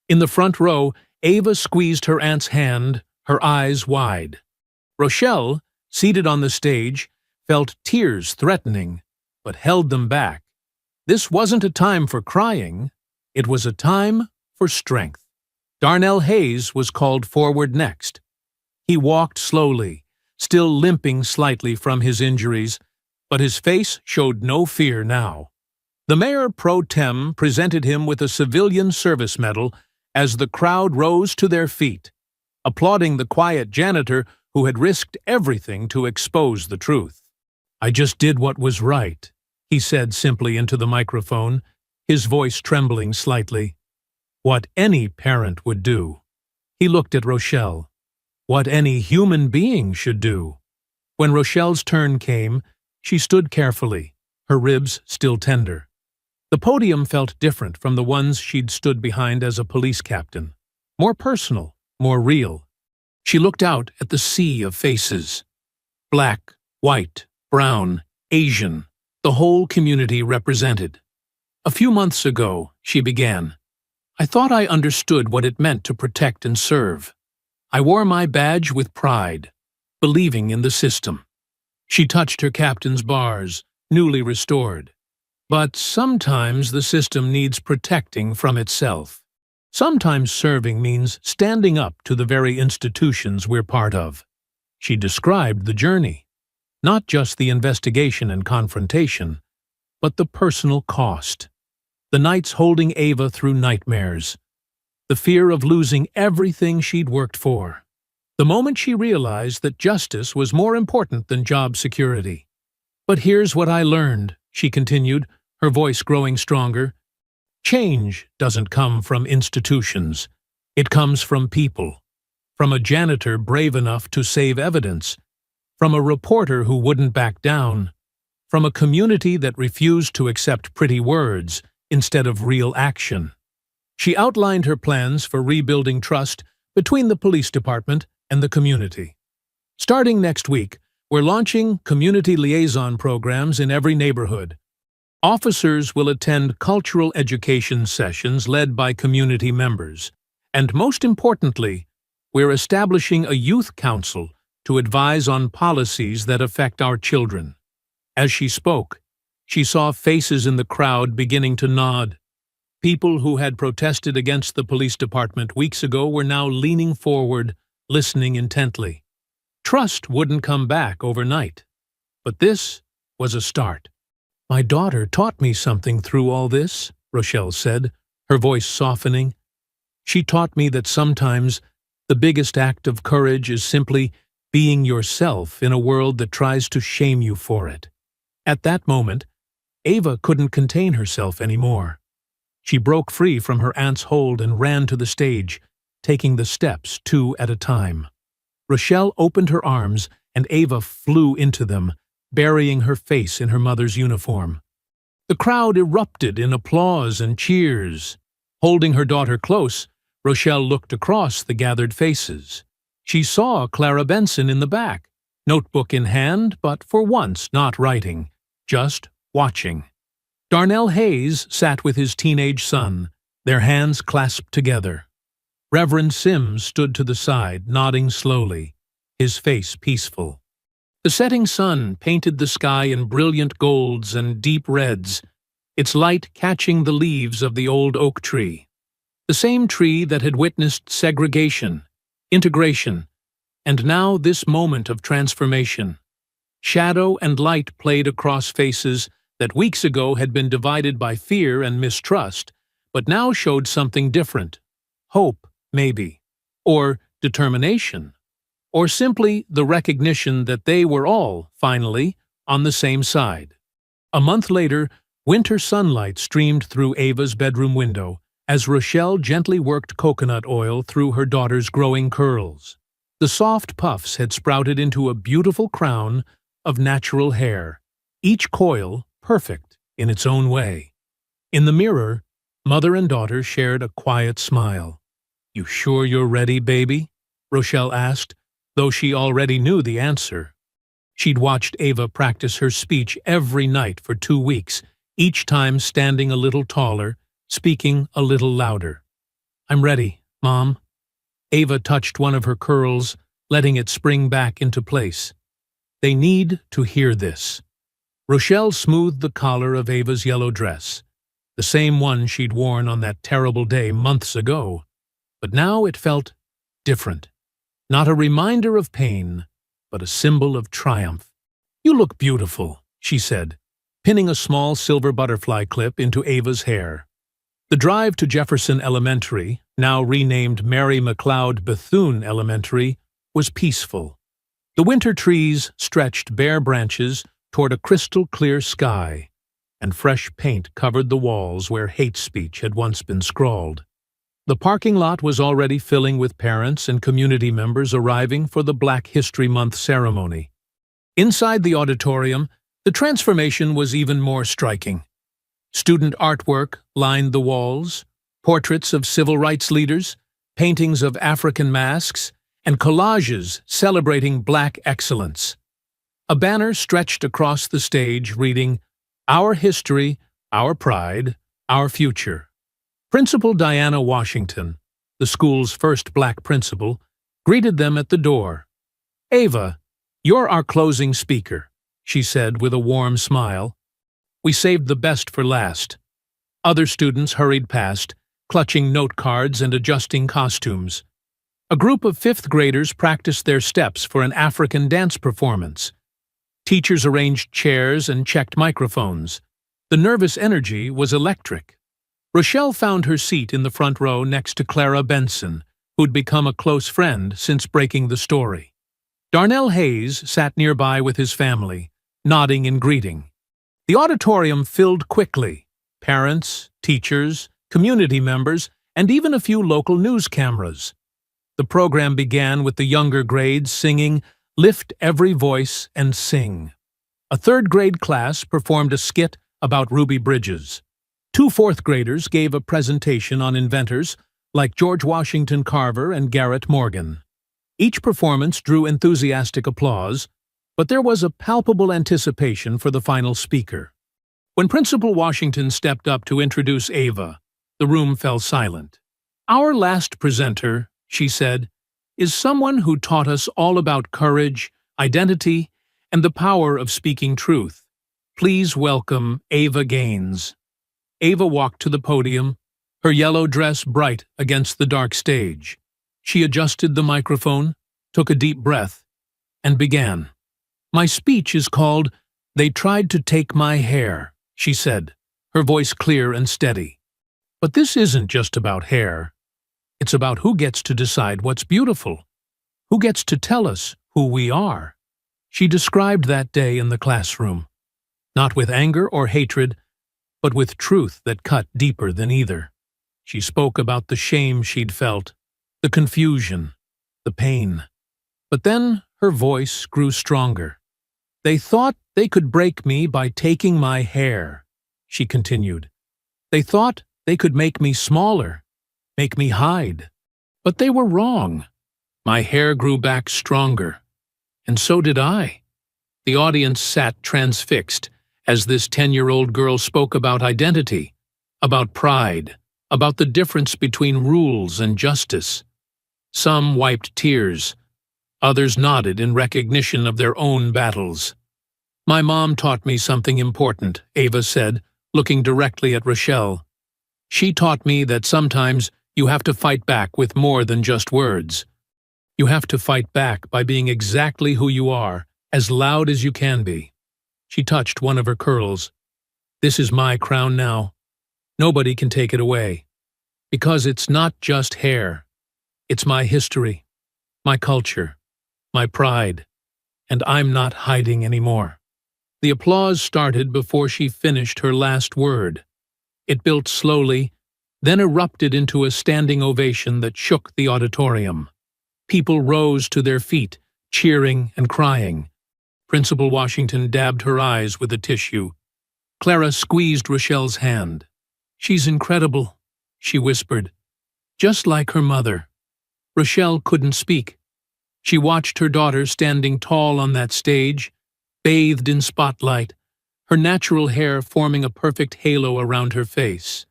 In the front row, Ava squeezed her aunt's hand, her eyes wide. Rochelle, seated on the stage, felt tears threatening, but held them back. This wasn't a time for crying, it was a time for strength. Darnell Hayes was called forward next. He walked slowly, still limping slightly from his injuries, but his face showed no fear now. The mayor pro tem presented him with a civilian service medal as the crowd rose to their feet, applauding the quiet janitor who had risked everything to expose the truth. "I just did what was right," he said simply into the microphone, his voice trembling slightly. "What any parent would do." He looked at Rochelle. "What any human being should do." When Rochelle's turn came, she stood carefully, her ribs still tender. The podium felt different from the ones she'd stood behind as a police captain. More personal, more real. She looked out at the sea of faces. Black, white, brown, Asian, the whole community represented. A few months ago, she began, I thought I understood what it meant to protect and serve. I wore my badge with pride, believing in the system. She touched her captain's bars, newly restored. But sometimes the system needs protecting from itself. Sometimes serving means standing up to the very institutions we're part of. She described the journey, not just the investigation and confrontation, but the personal cost. The nights holding Ava through nightmares. The fear of losing everything she'd worked for. The moment she realized that justice was more important than job security. But here's what I learned, she continued, her voice growing stronger. Change doesn't come from institutions. It comes from people. From a janitor brave enough to save evidence. From a reporter who wouldn't back down. From a community that refused to accept pretty words instead of real action. She outlined her plans for rebuilding trust between the police department and the community. Starting next week, we're launching community liaison programs in every neighborhood. Officers will attend cultural education sessions led by community members. And most importantly, we're establishing a youth council to advise on policies that affect our children. As she spoke, she saw faces in the crowd beginning to nod. People who had protested against the police department weeks ago were now leaning forward, listening intently. Trust wouldn't come back overnight, but this was a start. My daughter taught me something through all this, Rochelle said, her voice softening. She taught me that sometimes the biggest act of courage is simply being yourself in a world that tries to shame you for it. At that moment, Ava couldn't contain herself anymore. She broke free from her aunt's hold and ran to the stage, taking the steps 2 at a time. Rochelle opened her arms, and Ava flew into them, burying her face in her mother's uniform. The crowd erupted in applause and cheers. Holding her daughter close, Rochelle looked across the gathered faces. She saw Clara Benson in the back, notebook in hand, but for once not writing, just watching. Darnell Hayes sat with his teenage son, their hands clasped together. Reverend Sims stood to the side, nodding slowly, his face peaceful. The setting sun painted the sky in brilliant golds and deep reds, its light catching the leaves of the old oak tree. The same tree that had witnessed segregation, integration, and now this moment of transformation. Shadow and light played across faces that weeks ago had been divided by fear and mistrust, but now showed something different. Hope, maybe, or determination, or simply the recognition that they were all, finally, on the same side. A month later, winter sunlight streamed through Ava's bedroom window as Rochelle gently worked coconut oil through her daughter's growing curls. The soft puffs had sprouted into a beautiful crown of natural hair, each coil perfect in its own way. In the mirror, mother and daughter shared a quiet smile. "You sure you're ready, baby?" Rochelle asked, though she already knew the answer. She'd watched Ava practice her speech every night for 2 weeks, each time standing a little taller, speaking a little louder. "I'm ready, Mom." Ava touched one of her curls, letting it spring back into place. They need to hear this. Rochelle smoothed the collar of Ava's yellow dress, the same one she'd worn on that terrible day months ago. But now it felt different. Not a reminder of pain, but a symbol of triumph. "You look beautiful," she said, pinning a small silver butterfly clip into Ava's hair. The drive to Jefferson Elementary, now renamed Mary McLeod Bethune Elementary, was peaceful. The winter trees stretched bare branches toward a crystal-clear sky, and fresh paint covered the walls where hate speech had once been scrawled. The parking lot was already filling with parents and community members arriving for the Black History Month ceremony. Inside the auditorium, the transformation was even more striking. Student artwork lined the walls, portraits of civil rights leaders, paintings of African masks, and collages celebrating Black excellence. A banner stretched across the stage reading, "Our history, our pride, our future." Principal Diana Washington, the school's first Black principal, greeted them at the door. "Ava, you're our closing speaker," she said with a warm smile. "We saved the best for last." Other students hurried past, clutching note cards and adjusting costumes. A group of fifth graders practiced their steps for an African dance performance. Teachers arranged chairs and checked microphones. The nervous energy was electric. Rochelle found her seat in the front row next to Clara Benson, who'd become a close friend since breaking the story. Darnell Hayes sat nearby with his family, nodding in greeting. The auditorium filled quickly. Parents, teachers, community members, and even a few local news cameras. The program began with the younger grades singing "Lift Every Voice and Sing." A third-grade class performed a skit about Ruby Bridges. Two fourth-graders gave a presentation on inventors like George Washington Carver and Garrett Morgan. Each performance drew enthusiastic applause, but there was a palpable anticipation for the final speaker. When Principal Washington stepped up to introduce Ava, the room fell silent. "Our last presenter," she said, "is someone who taught us all about courage, identity, and the power of speaking truth. Please welcome Ava Gaines." Ava walked to the podium, her yellow dress bright against the dark stage. She adjusted the microphone, took a deep breath, and began. "My speech is called 'They Tried to Take My Hair,'" she said, her voice clear and steady. "But this isn't just about hair. It's about who gets to decide what's beautiful, who gets to tell us who we are." She described that day in the classroom, not with anger or hatred, but with truth that cut deeper than either. She spoke about the shame she'd felt, the confusion, the pain. But then her voice grew stronger. "They thought they could break me by taking my hair," she continued. "They thought they could make me smaller, make me hide. But they were wrong. My hair grew back stronger. And so did I." The audience sat transfixed as this 10-year-old girl spoke about identity, about pride, about the difference between rules and justice. Some wiped tears. Others nodded in recognition of their own battles. "My mom taught me something important," Ava said, looking directly at Rochelle. "She taught me that sometimes you have to fight back with more than just words. You have to fight back by being exactly who you are, as loud as you can be." She touched one of her curls. "This is my crown now. Nobody can take it away. Because it's not just hair. It's my history, my culture, my pride, and I'm not hiding anymore." The applause started before she finished her last word. It built slowly, then erupted into a standing ovation that shook the auditorium. People rose to their feet, cheering and crying. Principal Washington dabbed her eyes with a tissue. Clara squeezed Rochelle's hand. "She's incredible," she whispered, "just like her mother." Rochelle couldn't speak. She watched her daughter standing tall on that stage, bathed in spotlight, her natural hair forming a perfect halo around her face.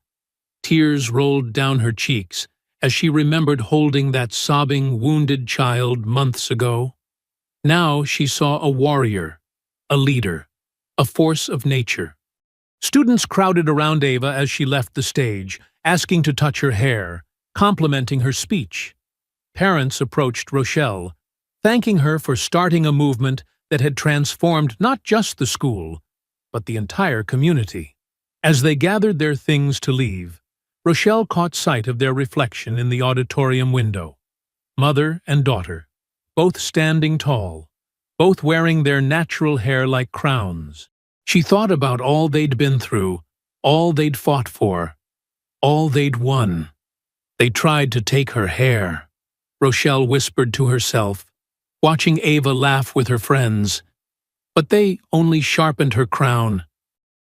Tears rolled down her cheeks as she remembered holding that sobbing, wounded child months ago. Now she saw a warrior, a leader, a force of nature. Students crowded around Ava as she left the stage, asking to touch her hair, complimenting her speech. Parents approached Rochelle, thanking her for starting a movement that had transformed not just the school, but the entire community. As they gathered their things to leave, Rochelle caught sight of their reflection in the auditorium window. Mother and daughter, both standing tall, both wearing their natural hair like crowns. She thought about all they'd been through, all they'd fought for, all they'd won. "They tried to take her hair," Rochelle whispered to herself, watching Ava laugh with her friends. But they only sharpened her crown.